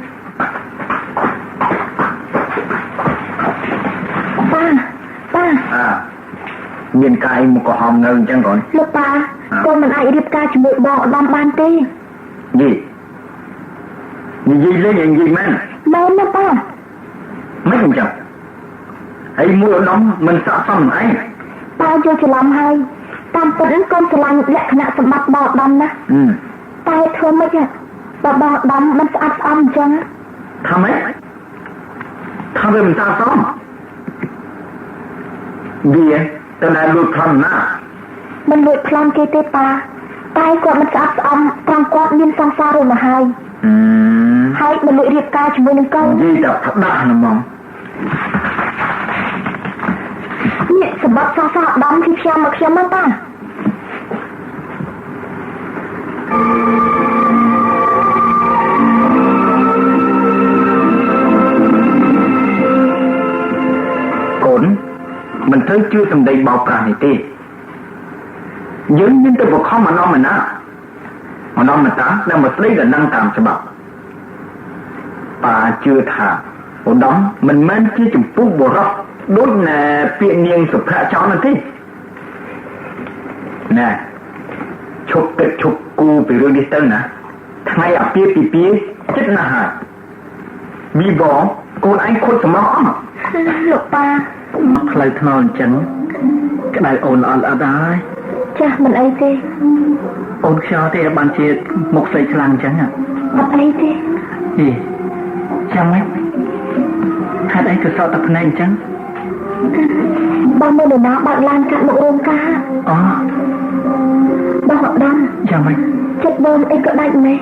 ប៉ាមានកាយមកកំហំនៅអញ្ចឹងកូនលោកប៉ាកូនមិនអាចរៀបការជាមួយបងឧត្តមបានទេនិយាយលេងនិយាយមែនណាប៉ាមិនអញ្ចឹងហើយមួយឧត្តមមិនស័ក្តិសមអីប៉ាយល់ច្រឡំហើយតាមពិតកូនស្រឡាញ់លក្ខណៈសម្បត្តិបងឧត្តមណាតែធ្វើម៉េចបើបងឧត្តមមិនស្អាតស្អំអញ្ចឹងថាម៉េចថាវាមិនស្អាតស្អំវាតែលួចប្លន់ណាមិនលួចប្លន់គេទេប៉ាតែគាត់មិនស្អាតស្អំត្រង់គាត់មានសង្សាររួចមកហើយមិនលួចរៀបការជាមួយនឹងកូននិយាយតែផ្ដាស់ណាហ្មងនេះសម្បត្តិសង្សារដំที่ខ្ញុំមកខ្ញុំមកប៉ាកូនមិនត្រូវជឿសម្ដីបោកប្រាស់នេះទេយើងមានតែបខំអនមតាដែលមកស្ដីដល់នឹងតាមច្បាប់ប៉ាជឿថាឧត្តមមិនមែនជាចម្ពោះបរោះដូចណាពាក្យនាងសុភ័ក្រចោលនោះទេណែឈប់គិតឈប់គូពីរឿងនេះទៅណាថ្ងៃអាពាហ៍ពិពាហ៍ចិត្តណាស់ហើយមីបងកូនឯងខុសសម្រស់អស់លោកប៉ាផ្លូវថ្នល់អញ្ចឹងក្តៅអូនល្អល្អដែរចាស់មិនអីទេអូនខ្យល់ទេបានជាមុខស្អីខ្លាំងអញ្ចឹងអត់អីទេចាំមិនហេតុអីក៏សក់តែភ្នែកអញ្ចឹងបងមើលនរណាបើកឡានកាត់មករោងការអូបងឧត្តមចាំមិនចិត្តបងអីក៏ដាច់ម៉េះ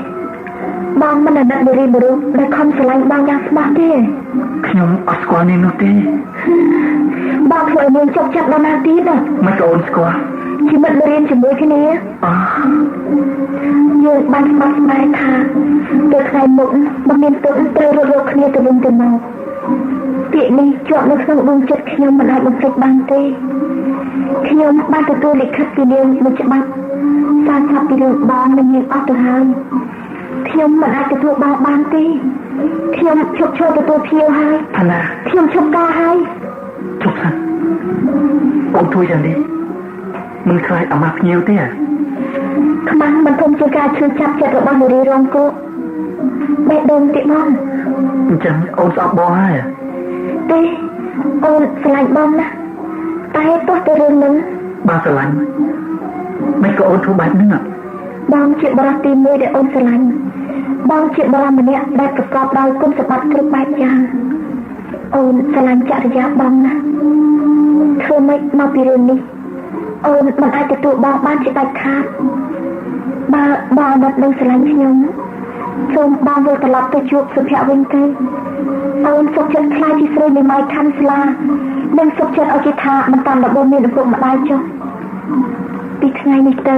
បងមិនអាណិតនារីមនុស្សដែលខំស្រឡាញ់បងយ៉ាងច្បាស់ទេ ខ្ញុំអត់ស្គាល់នាងនោះទេ បងធ្វើឲ្យនាងជោគចិត្តដល់ណាទៀត មិនក៏អូនស្គាល់ ជីវិតរៀនជាមួយគ្នា អោះ យើងបានស្បស្បាយថាទៅថ្ងៃមុខមិនមានទុកត្រូវរត់រកគ្នាទៅវិញទៅមកពាក្យនេះជាប់នៅក្នុងដួងចិត្តខ្ញុំមិនអាចបំភ្លេចបានទេខ្ញុំបានទទួលលិខិតពីនាងមួយច្បាប់សារថាពីរឿងបងនឹងនាងអស់ទៅហើយខ្ញុំមិនអាចទទួលបងបានទេខ្ញុំឈប់ឈរទទួលភ្ញៀវហើយ ថាណា ខ្ញុំឈប់ការហើយ ជប់សិនអូនធ្វើយ៉ាងនេះមិនខ្លាចអាម៉ាភ្ញៀវទេ ខ្មាំងមិនធំជាការឈឺចាប់ចិត្តរបស់នារីរងគោបេះដូងទៀតបង អញ្ចឹងអូនស្អប់បងហើយ ទេអូនស្រឡាញ់បងណាស់តែទោះតែរឿងនឹង បើស្រឡាញ់មិនក៏អូនធ្វើបែបហ្នឹង បងជាបរិសុទ្ធទីមួយដែលអូនស្រឡាញ់បងជាបរិសុទ្ធម្នាក់ដែលប្រកបដោយគុណសម្បត្តិគ្រប់បែបយ៉ាងអូនស្រឡាញ់ចរិយាបងណាស់ធ្វើម៉េចមកពីរឿងនេះអូនមិនអាចទទួលបងបានជាដាច់ខាតបើបងអត់នឹងស្រឡាញ់ខ្ញុំសូមបងវិលត្រឡប់ទៅជួបសុភ័ក្រវិញទៅអូនសុខចិត្តខ្លាចជាស្រីនៃម៉ៃខាន់ស្លានិងសុខចិត្តឲ្យគេថាមិនតាមរបបមានឪពុកម្ដាយចុះពីថ្ងៃនេះទៅ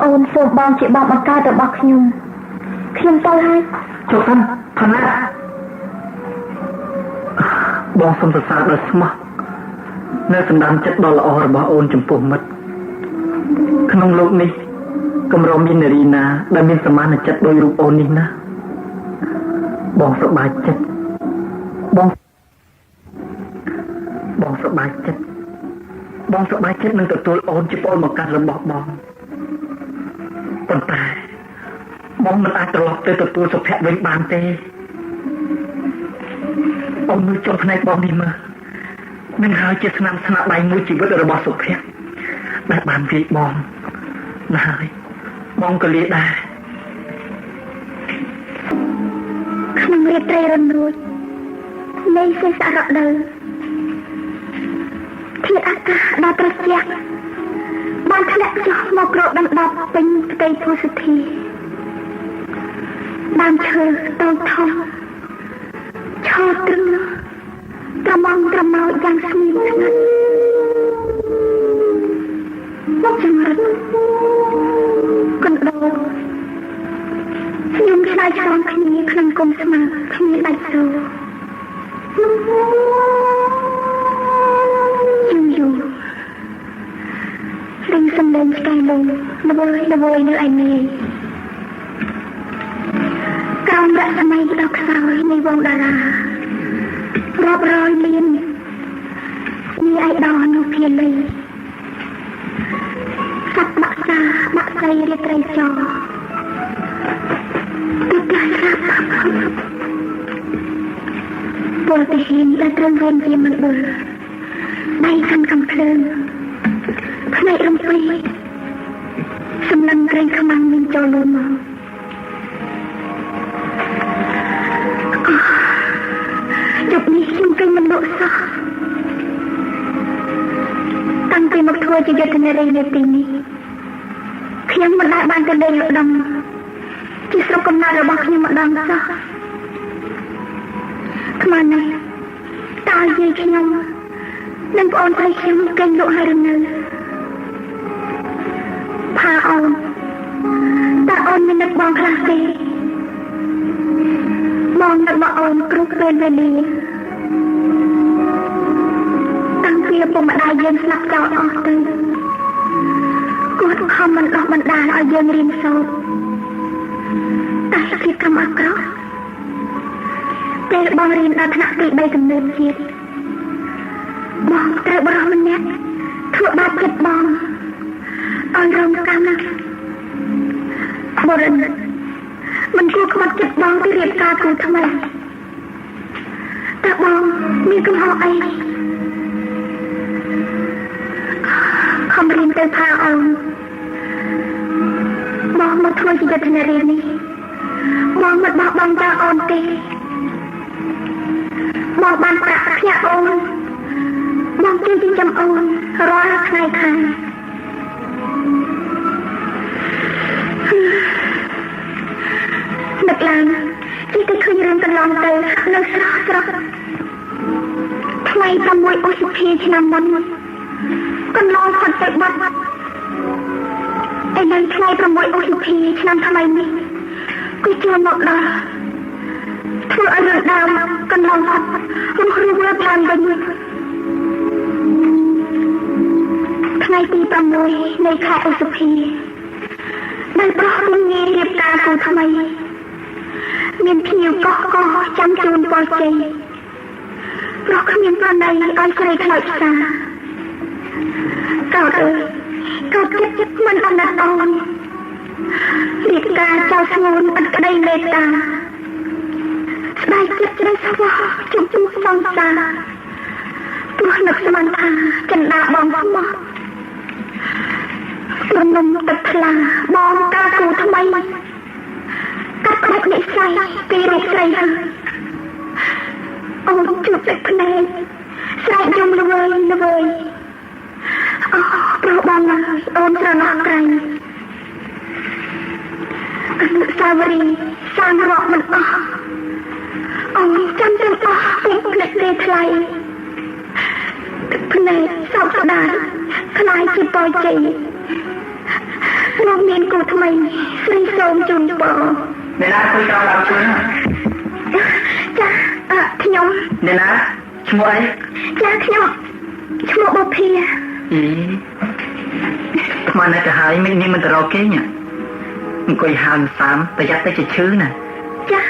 អូនសូមបងជាបងបង្កើតរបស់ខ្ញុំទៅហើយ ជប់សិនថាណាបងសូមសរសើរដល់ស្មោះនៅសម្ដានចិត្តដ៏ល្អរបស់អូនចំពោះមិត្តក្នុងលោកនេះកម្រមាននារីណាដែលមានសមានចិត្តដោយរូបអូននេះណាបងសប្បាយចិត្តបងសប្បាយចិត្តនឹងទទួលអូនជាពលបង្កើតរបស់បងប៉ុន្តែបងមិនអាចត្រឡប់ទៅទទួលសុភ័ក្រវិញបានទេអូនមើលចុះផ្នែកបងនេះមើលនឹងហើយជាស្នាដៃមួយជីវិតរបស់សុភ័ក្រដែលបានវាយបងណាស់ហើយបងក៏លាដែរ ក្នុងរាត្រីរំរួចនៃសេសរដូវធាតុអាកាសដ៏ត្រជាក់បានធ្លាក់ចុះមកក្រដណ្ដប់ពេញផ្ទៃភូសិទ្ធាដើមឈើតូចធំឈរទ្រឹងត្រមងត្រមោចយ៉ាងស្ងៀមស្ងាត់មកចង្រិតកណ្ដោខ្ញុំឆ្លើយឆ្លងគ្នាក្នុងគុំស្មាគ្មានដាច់សូរយូរស្រីសំឡេងឆ្កែលងល្វើយនៅឯនាយក្រោមរស្មីដ៏ខ្សោយនៃវងតារារាប់រយលាននាយឯកនោះភាលីសត្វបាក់សៃរាត្រីចរទឹកកាស្រាប់ពលទាហានដែលត្រឹមវិញជាមិនបុលដៃកាន់កំភ្លើងផ្នែករំពីសំឡឹងក្រែងខ្មាំងមានចូលលូនមកជប់នេះខ្ញុំពេញមិនលក់សោះតាំងពីមកធ្វើជាយុទ្ធនារីនៅទីនេះខ្ញុំមិនដែលបានទៅលេងលក់ដំជាស្រុកកំណើតរបស់ខ្ញុំម្ដងសោះខ្មៅនេះតើយាយខ្ញុំនិងប្អូនស្រីខ្ញុំកេងលក់ហើយឬនៅផាអូនតើអូនមាននឹកបងខ្លះទេបងនឹកមកអូនគ្រប់ពេលវេលាតាំងពីឪពុកម្ដាយយើងស្លាប់ចោលអស់ទៅគាត់ខំមិនដោះបណ្ដាលឲ្យយើងរៀនសូត្រតែគិតកម្មអាក្រក់ពេលបងរៀនដល់ថ្នាក់ទី3កំណើតជាតិបងត្រូវបរិះម្នាក់ធ្វើបាបចិត្តបងឲ្យរងកម្មណាស់បរិនមិនគួរខ្វាត់ចិត្តបងទៅរៀបការគូថ្មីតែបងមានកំហុសអីខំរៀនទៅផាអូនបងមកធ្វើជាយុទ្ធនារីនេះបងមិនបោះបង់ចោលអូនទេបងបានប្រាក់ភ្នាក់អូនបងជួយចិញ្ចឹមអូនរាល់ថ្ងៃខែ ងទៅនៅស្រស់ស្រស់ថ្ងៃ6ឧសភាឆ្នាំមុនកន្លងផុតទៅបាត់ឯនៅថ្ងៃ6ឧសភាឆ្នាំថ្មីនេះគឺចូលមកដល់ធ្វើឲ្យរឿងដើមកន្លងផុតរំរើលើកឡើងវិញថ្ងៃទី6នៃខែឧសភាដោយប្រោះរំងាយរៀបការគូថ្មីមានភ្ញៀវកោះចាំជូនពលជ័យព្រោះគ្មានប្រណីឲ្យស្រីខ្លោចផ្សាកោតអើយកោតចិត្តមិនអណិតអូនរៀបការចៅស្ងួនឥតក្តីមេត្តាស្ដាយចិត្តជ្រៅស្វោជុំសង្សារព្រោះនឹកស្មានថាចិន្តាបងស្មោះព្រនំទឹកថ្លាបងការគូថ្មីកាត់ផ្ដាច់និស្ស័យពីរូបស្រីហើយអូនជួបទឹកភ្នែកស្រែកយំល្វើយអូព្រោះបងហើយអូនស្រណោះក្រៃអនុស្សាវរីយ៍សាងរាប់មិនអស់អូនចាំទាំងអស់ពេញភ្លេចទេថ្លៃទឹកភ្នែកសោកស្ដាយខ្លាយជាពរជ័យលោកមានគូថ្មីស្រីសូមជូនពរអ្នកណាคุยក្រោមដើមឈើចាខ្ញុំអ្នកណាឈ្មោះអីចាខ្ញុំឈ្មោះបុភាថ្មនេះទៅហើយនេះមិនទៅរកគេញអង្គុយហើមសាមប្រយ័ត្នតែជាឈឺណាចា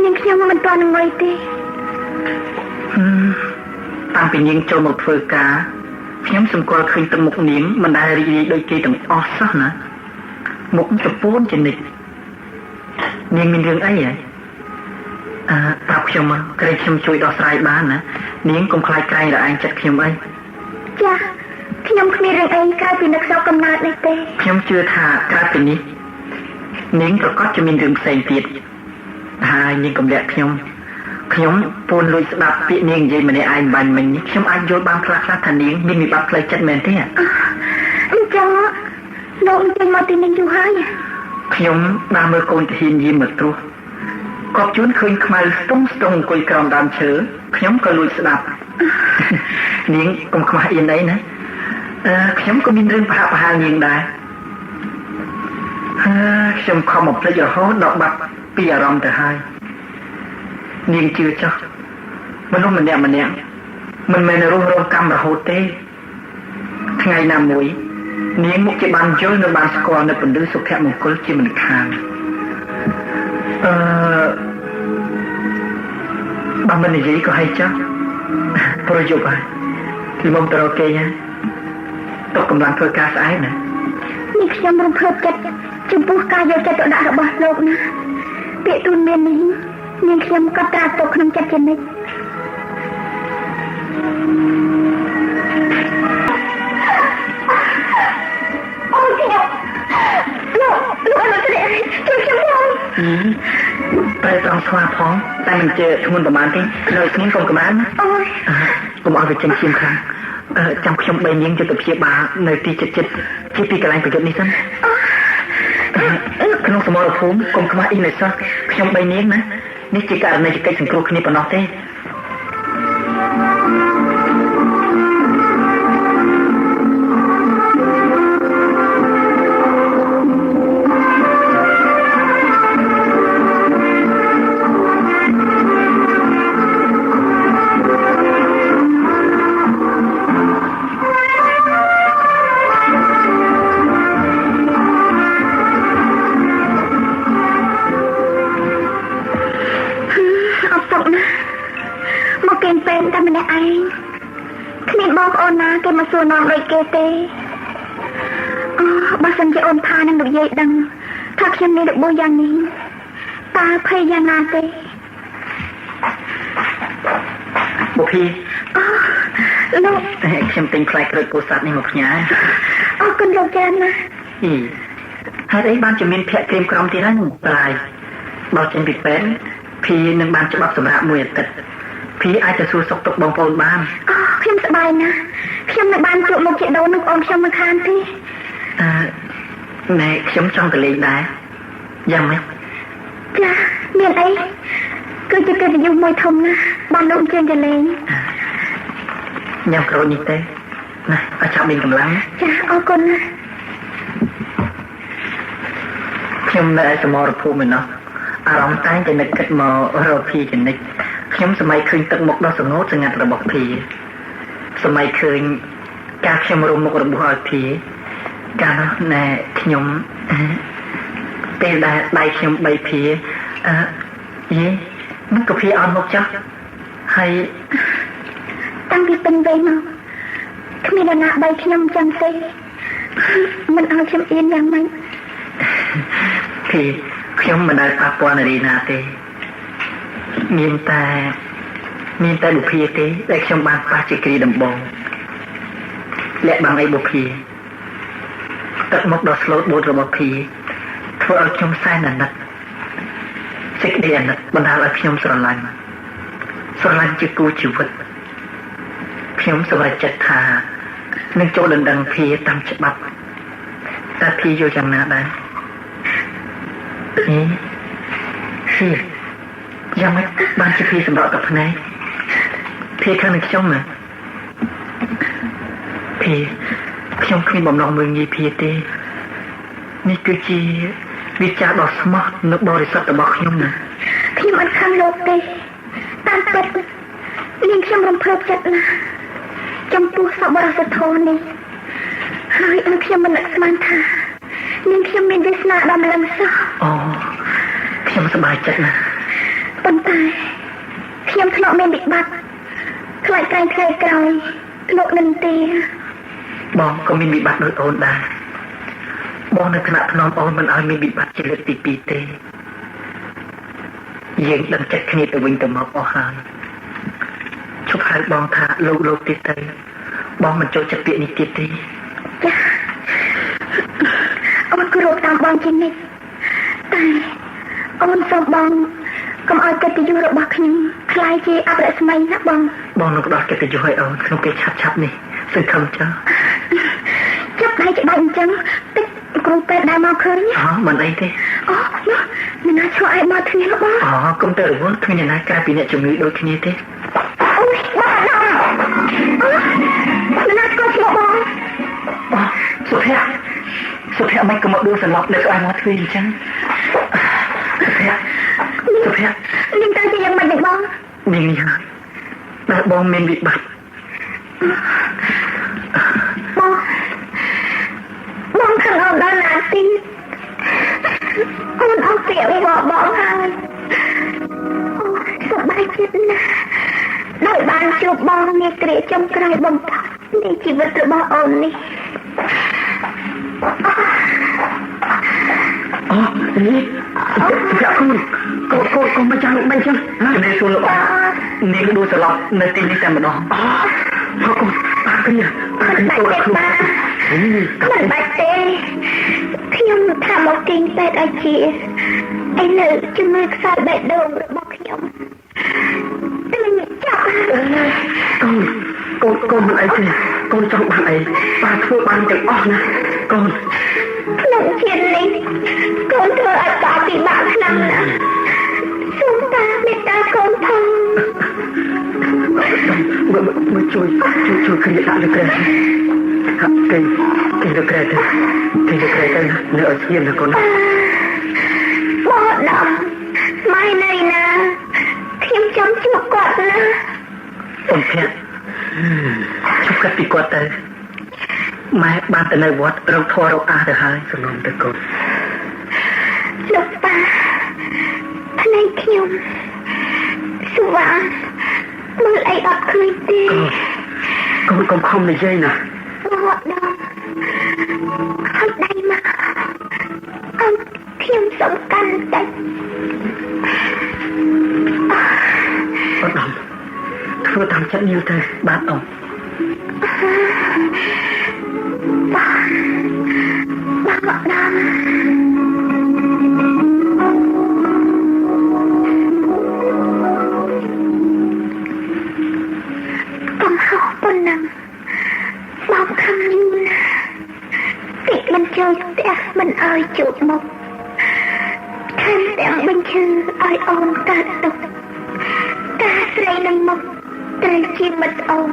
នាងខ្ញុំមិនទាន់ងុយទេតាំងពីនាងចូលមកធ្វើការខ្ញុំសម្គាល់ឃើញទឹកមុខនាងមិនដែលរីករាយដូចគេទាំងអស់សោះណាមុខសពួនជានិច្ចនាងមានរឿងអីហ៎ប្រាប់ខ្ញុំមកក្រែងខ្ញុំជួយដោះស្រាយបានណានាងកុំខ្លាចក្រែងរឯងចិត្តខ្ញុំអីចាខ្ញុំគ្មានរឿងអីក្រៅពីនឹកសោកកំណើតនេះទេខ្ញុំជឿថាក្រៅពីនេះនាងប្រកាសជាមានរឿងផ្សេងទៀតហើយនាងកុំលាក់ខ្ញុំពួនលួចស្ដាប់ពាក្យនាងនិយាយម្នាក់ឯងបាញ់មិញខ្ញុំអាចយល់បានខ្លះថានាងមានវិបត្តិផ្លូវចិត្តមែនទេអញ្ចឹងលោកចេញមកទីនេះយូរហើយខ្ញុំបានមើលកូនទាហានយាមមកត្រួសគាត់ជួនឃើញខ្មៅស្ទង់អង្គុយក្រោមដើមឈើខ្ញុំក៏លួចស្ដាប់នាងកុំខ្មាស់អៀនអីណាខ្ញុំក៏មានរឿងប្រហាក់ប្រហែលនាងដែរខ្ញុំខំមកភ្លេចរហូតដល់បាត់ពីអារម្មណ៍ទៅហើយនាងជឿចុះមនុស្សម្នាក់មិនមែនរស់រងកម្មរហូតទេថ្ងៃណាមួយនាងមុខជាបានយល់នៅបានស្គាល់នៅពន្លឺសុភមង្គលជាមិនខានបើមិននិយាយក៏ហើយចុះប្រយុទ្ធហើយគឺមកទៅរកគេណាតកកម្លាំងធ្វើការស្អែកណានេះខ្ញុំរំភើបចិត្តចំពោះការយកចិត្តទុកដាក់របស់លោកណាពាក្យទូនមាននេះនាងខ្ញុំក៏ត្រាស់ទុកក្នុងចិត្តជានិច្ចអូយលោកអនុស្រីជួយខ្ញុំផងតែត្រង់ស្វាផងតែមិនជឿធ្ងន់ប្រហែលទេនៅស្ងៀមកុំកំបានណាអូយកុំឲ្យវាចេញឈាមខ្លាំងចាំខ្ញុំ3នាងយកទៅព្យាបាលនៅទីចិត្តជាទីកន្លែងប្រយុទ្ធនេះសិនក្នុងសមរភូមិកុំខ្មាស់អ៊ីលេសោះខ្ញុំ3នាងណានេះជាករណីកិច្ចសង្គ្រោះគ្នាប៉ុណ្ណោះទេគេមកសួរនាំដូចគេទេបើសិនជាអូនថានឹងលោកយាយដឹងថាខ្ញុំមានរបួសយ៉ាងនេះតើភ័យយ៉ាងណាទេបុភីលោកខ្ញុំទិញផ្លែក្រូចពោធិ៍សាត់នេះមកផ្ញើអរគុណលោកច្រើនណាស់ហេតុអីបានជាមានភ័ក្រក្រៀមក្រំទៀតហើយនោះប្រាយបើចេញពីពេទ្យភីនឹងបានច្បាប់សម្រាប់មួយអាទិត្យភីអាចទៅសួរសុខទុក្ខបងប្អូនបានខ្ញុំសប្បាយណាស់ខ្ញុំនឹងបានជួបមុខជាដូននឹងអូនខ្ញុំមិនខានទេណែខ្ញុំចង់ទៅលេងដែរយ៉ាងម៉េចចាមានអី គឺជាកិត្តិយសមួយធំណាស់បានលោកជើងកលែង ញ៉ាំក្រូចនេះទេណាឲ្យចាប់មានកម្លាំង ចាអរគុណណាស់ ខ្ញុំនៅឯសមរភូមិឯណោះអារម្មណ៍តែងតែនឹកគិតមករកភីចនិចខ្ញុំសម័យឃើញទឹកមុខដ៏ស្ងួតស្ងាត់របស់ភីសម័យឃើញការខ្ញុំរុំមុខរបស់ឲ្យភីកាលនោះណែខ្ញុំពេលដែលដៃខ្ញុំបីភីយេមិនក៏ភីអត់មកចាស់ហើយ តាំងពីពេញវ័យមកគ្មាននរណាបីខ្ញុំចឹងទេមិនឲ្យខ្ញុំអៀនយ៉ាងម៉េច ភីខ្ញុំមិនដែលប៉ះពាល់នារីណាទេមានតែបុព្វាទេដែលខ្ញុំបានប៉ះជាគ្រាដំបូងលាក់បាំងអីបុព្វាទឹកមុខដ៏ស្លូតបូតរបស់ភីធ្វើឲ្យខ្ញុំសែនអាណិតសេចក្តីអាណិតបណ្ដាលឲ្យខ្ញុំស្រឡាញ់ជាគូជីវិតខ្ញុំសម្រេចចិត្តថានឹងចូលដណ្ដឹងភីតាមច្បាប់តែភីយល់យ៉ាងណាដែរភីយ៉ាងម៉េចបានជាភីសម្រក់กับភ្នែកភីខាងនឹងខ្ញុំណាភីខ្ញុំគ្មានបំណងមើលងាយភីទេនេះគឺជាវិចារដ៏ស្មោះនិងបរិសុទ្ធរបស់ខ្ញុំណា ខ្ញុំអត់ខឹងលោកទេតាមពិតនាងខ្ញុំរំភើបចិត្តណាស់ចំពោះសប្បុរសធម៌នេះហើយខ្ញុំមិននឹកស្មានថានាងខ្ញុំមានវាសនាដ៏ម្លឹងសោះ អូខ្ញុំសប្បាយចិត្តណាស់ ប៉ុន្តែខ្ញុំធ្លាប់មានវិបត្តិខ្លាចក្រែងថ្ងៃក្រោយលោកនឹងទេ បងក៏មានវិបត្តិដូចអូនដែរបងនៅថ្នាក់ភ្នំអូនមិនឲ្យមានវិបត្តិជាលើកទី2ទេយើងដឹងចិត្តគ្នាទៅវិញទៅមកអស់ហើយជប់ហៅបងថាលោកទៀតទៅបងមិនចូលចិត្តពាក្យនេះទៀតទេ ចាអូនគោរពតាមបងជានិច្ចតែអូនសូមបងកុំឲ្យកិត្តិយសរបស់ខ្ញុំខ្លាយជាអបរស្មីណាបង បងនឹងផ្ដោតកិត្តិយសឲ្យអូនក្នុងពេលឆាប់នេះសង្ឃឹមចាស់ ចាប់ដៃច្បាស់អញ្ចឹងតិចគ្រូពេទ្យដែរមកឃើញ មិនអីទេ អូនោះអ្នកណាឈ្មោះអីមកទ្វារបង កុំទៅរវល់គ្មានអ្នកណាក្រៅពីអ្នកជំងឺដូចគ្នាទេ អូយបងអ្នកណាក៏ឈ្មោះបង សុភ័ក្រមិនក៏មកដួលសន្លប់នៅស្អែកមកទ្វារអញ្ចឹងសុភ័ក្រ នាងទៅជាយ៉ាងម៉េចនេះបង នាងនេះហើយដែលបងមានវិបត្តិ បងខឹងអូនដល់ណាទីអូនអត់ពាក្យរបស់បងហើយអូសប្បាយចិត្តណាស់ដោយបានជួបបងនាគ្រាចុងក្រោយបំផុតនៃជីវិតរបស់អូននេះ នេះសុភ័ក្រកូនមកចាំមិនចឹងនេះសួរលោកនាងដួលសន្លប់នៅទីនេះតែម្ដងកូនគ្នាទៅដល់ខ្លួនមិនបាច់ទេខ្ញុំថាមកទីពេទ្យឲ្យជាឯនៅជំងឺខ្សែបេះដូងរបស់ខ្ញុំចាប់កូនមិនអីទេកូនចង់បានអីបានធ្វើបានទាំងអស់ណាកូន ក្នុងជាតិនេះកូនធ្វើឲ្យតាពិបាកខ្លាំងណាស់សូមតាមេត្តាកូនផង មើលជួយគ្នាដាក់លើក្រែហាក់គេលើក្រែទៅនៅឲ្យស្ងៀមណាកូន បងដល់ម៉ៃណៃណាខ្ញុំចង់ជួបគាត់ណា អូនភ័ក្រជួបគាត់ពីគាត់ទៅម៉ែបានទៅនៅវត្តរកធម៌រកអាទៅហើយសំណុំទៅកូន លោកប៉ាភ្នែកខ្ញុំស្វាងមើលអីអត់ឃើញទេ កូនកុំខំនិយាយណា បងដល់ហើយដៃមកអត់ខ្ញុំសំខាន់តែ អត់ដល់ធ្វើតាមចិត្តនាងទៅបាទអ៊ំ បងដល់កំហុសប៉ុណ្ណឹងបងខំយូរណាស់តិចមិនចូលផ្ទះមិនអើយជួបមុខថែមទាំងបញ្ឈឺឲ្យអូនកើតទុក ស្រីនឹងមកត្រូវជាមិត្តអូន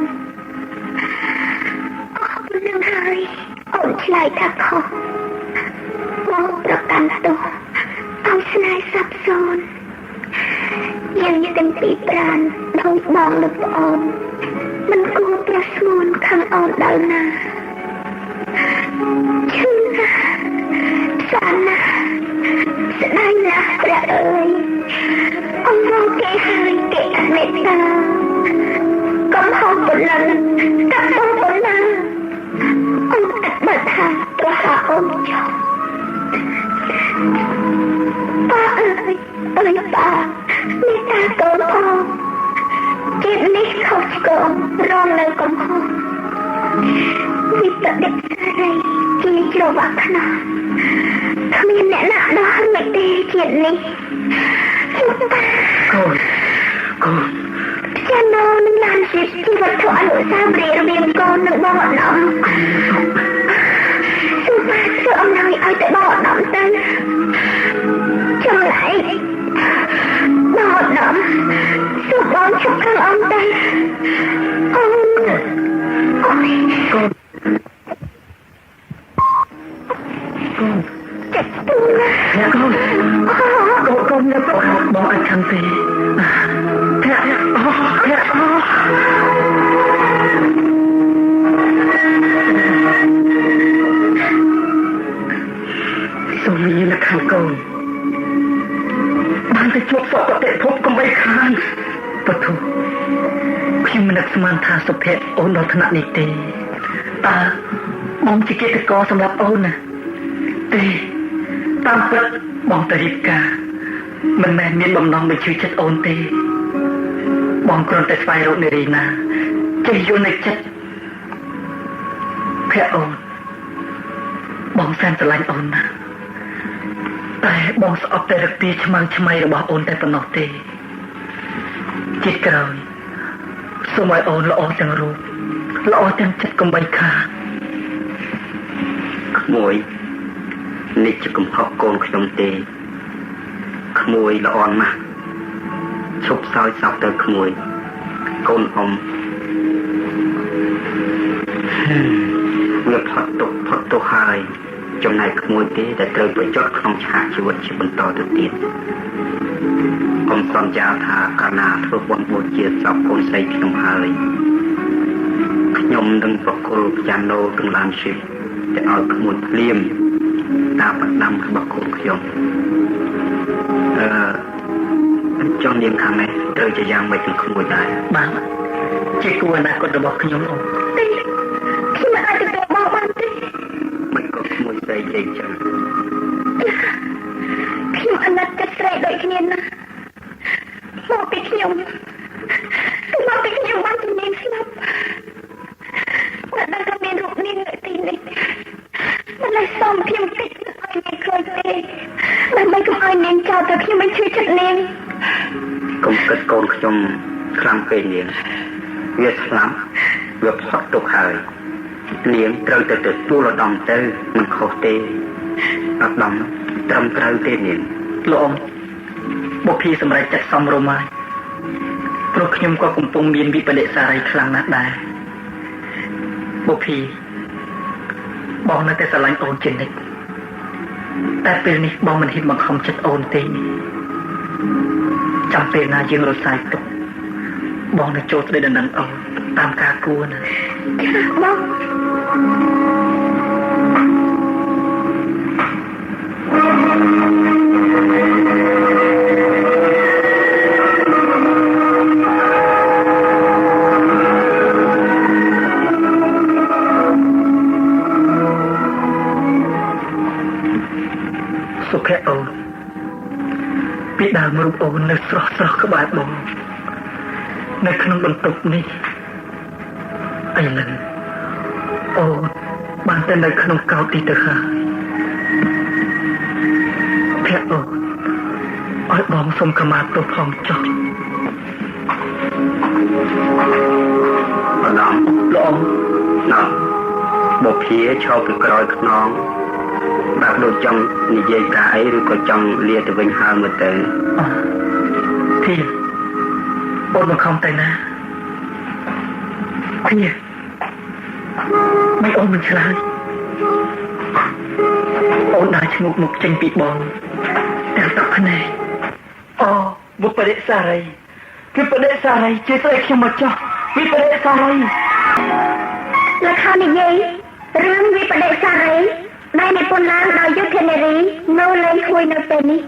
អស់នឹងហើយអូនឆ្លើយថាខុសបងប្រកាន់ទោសឲ្យស្នេហ៍សាប់សូន្យយើងទាំងពីរប្រានដោយបងនិងប្អូនមិនគួរប្រស្ងួនខាងអូនដល់ណាឈឺណាស់សាណាស្ដាយណាស់ព្រះអើយអូនមកគេហើយគេអមេត្តាកំហុសប៉ុណ្ណឹងកាប់បងប៉ុណ្ណាអូនអត់បាត់ថាប្រហាអូនចុះប៉ាអើយប៉ាមេត្តាកូនផងជាតិនេះខុសឆ្គងរងនៅកំហុសវិបត្តិស្រីជាច្រវាក់ខ្នោះគ្មានអ្នកណាដោះមិនទេជាតិនេះកូនចាណូនឹងឡានជីវិតធម៌អនុស្សាវរីយ៍រវាងកូននិងបងអត់ដំសុំបានធ្វើអំណោយឲ្យតែបងអត់ដំទៅចម្លែកបងអត់ដំសុំបងឈប់ខាងអត់ទៅអូយកូនចិត្តទូណាកូននៅប្រហែលបងអត់ខាងទេសូមមានលក្ខណៈកូនបានទៅជួបសពប្រតិភពកំបីខាងពធុខ្ញុំមិននឹកស្មានថាសុភ័ក្រអូនដល់ថ្នាក់នេះទេតើបងជាកិត្តិករសម្រាប់អូនណាទេតាមពិតបងទៅរៀបការមិនមែនមានបំណងបញ្ឈឺចិត្តអូនទេបងគ្រាន់តែស្វែងរកនារីណាចេះយល់នៅចិត្តភ័ក្រអូនបងសែនស្រឡាញ់អូនណាតែបងស្អប់តែរឹកពីឆ្មាំងឆ្មៃរបស់អូនតែប៉ុណ្ណោះទេជាតិក្រោយសូមឲ្យអូនល្អទាំងរូបល្អទាំងចិត្តកំបីខាក្មួយនេះជាកំហុសកូនខ្ញុំទេក្មួយល្អណាស់ឈប់សោយសោកទៅក្មួយកូនអ៊ំវាផុតទុកហើយចំណែកក្មួយទេដែលត្រូវប្រយុទ្ធក្នុងឆាកជីវិតជាបន្តទៅទៀតអ៊ំសន្យាថាកាលណាធ្វើបុណ្យបូជាសពកូនស្រីខ្ញុំហើយខ្ញុំនឹងប្រគល់យ៉ាណូទាំងឡានជីបទៅឲ្យក្មួយភ្លាមតាមបណ្ដាំរបស់កូនខ្ញុំចង់នាងខាងនេះត្រូវជាយ៉ាងម៉េចនឹងក្មួយដែរបាទជាគូអនាគតរបស់ខ្ញុំអូនទេខ្ញុំមិនអាចទទួលបងបានទេមិនក៏ក្មួយស្រីលេងចឹងខ្ញុំអាណិតចិត្តស្រីដូចគ្នាណាមកពីខ្ញុំបានជំនាញស្លាប់តែដល់ក៏មានរូបនាងនៅទីនេះមិនឲ្យសមខ្ញុំតិចឲ្យនាងឃើញទេដើម្បីកុំឲ្យនាងចោទថាខ្ញុំមិនជឿចិត្តនាងកុំគិតកូនខ្ញុំខ្លាំងពេកនាងវាស្លាប់វាផុតទុកហើយនាងត្រូវទៅទទួលឧត្តមទៅមិនខុសទេឧត្តមត្រឹមត្រូវទេនាងលោកបុព្វសម្រាប់ចិត្តសំរុំហើយព្រោះខ្ញុំក៏កំពុងមានវិបដិសារីខ្លាំងណាស់ដែរបុព្វបងនៅតែស្រឡាញ់អូនជានិច្ចតែពេលនេះបងមិនហ៊ានបង្ខំចិត្តអូនទេចាំពេលណាយើងរសាយទុកបងនឹងចូលស្ដីដណ្ដឹងអូនតាមការគួរណាបងសុខអូនពីដើមរូបអូននៅស្រស់ក្បែរបងនៅក្នុងបន្ទប់នេះឥឡូវអូនបានតែនៅក្នុងកោដ្ឋនេះទៅហើយភ័ក្រអូនឲ្យបងសុំខមាទោសផងចុះអាដាមលោកណាបុព្វាឈរពីក្រោយខ្នងបាទលោកចង់និយាយការអីឬក៏ចង់លាទៅវិញហើយមើលទៅធី អូនមកខំទៅណាគ្នាមិនអូនមិនឆ្លើយអូនដើរឈ្ងុកមុខចេញពីបងតែតក់ភ្នែកអូបុព្វដិសារីគឺបដិសារីជាស្រីខ្ញុំមកចោះវិបដិសារី លក្ខនិយាយរឿងវិបដិសារីដែលនិពន្ធឡើងដោយយុទ្ធនារីនៅលេងគួយនៅពេលនេះ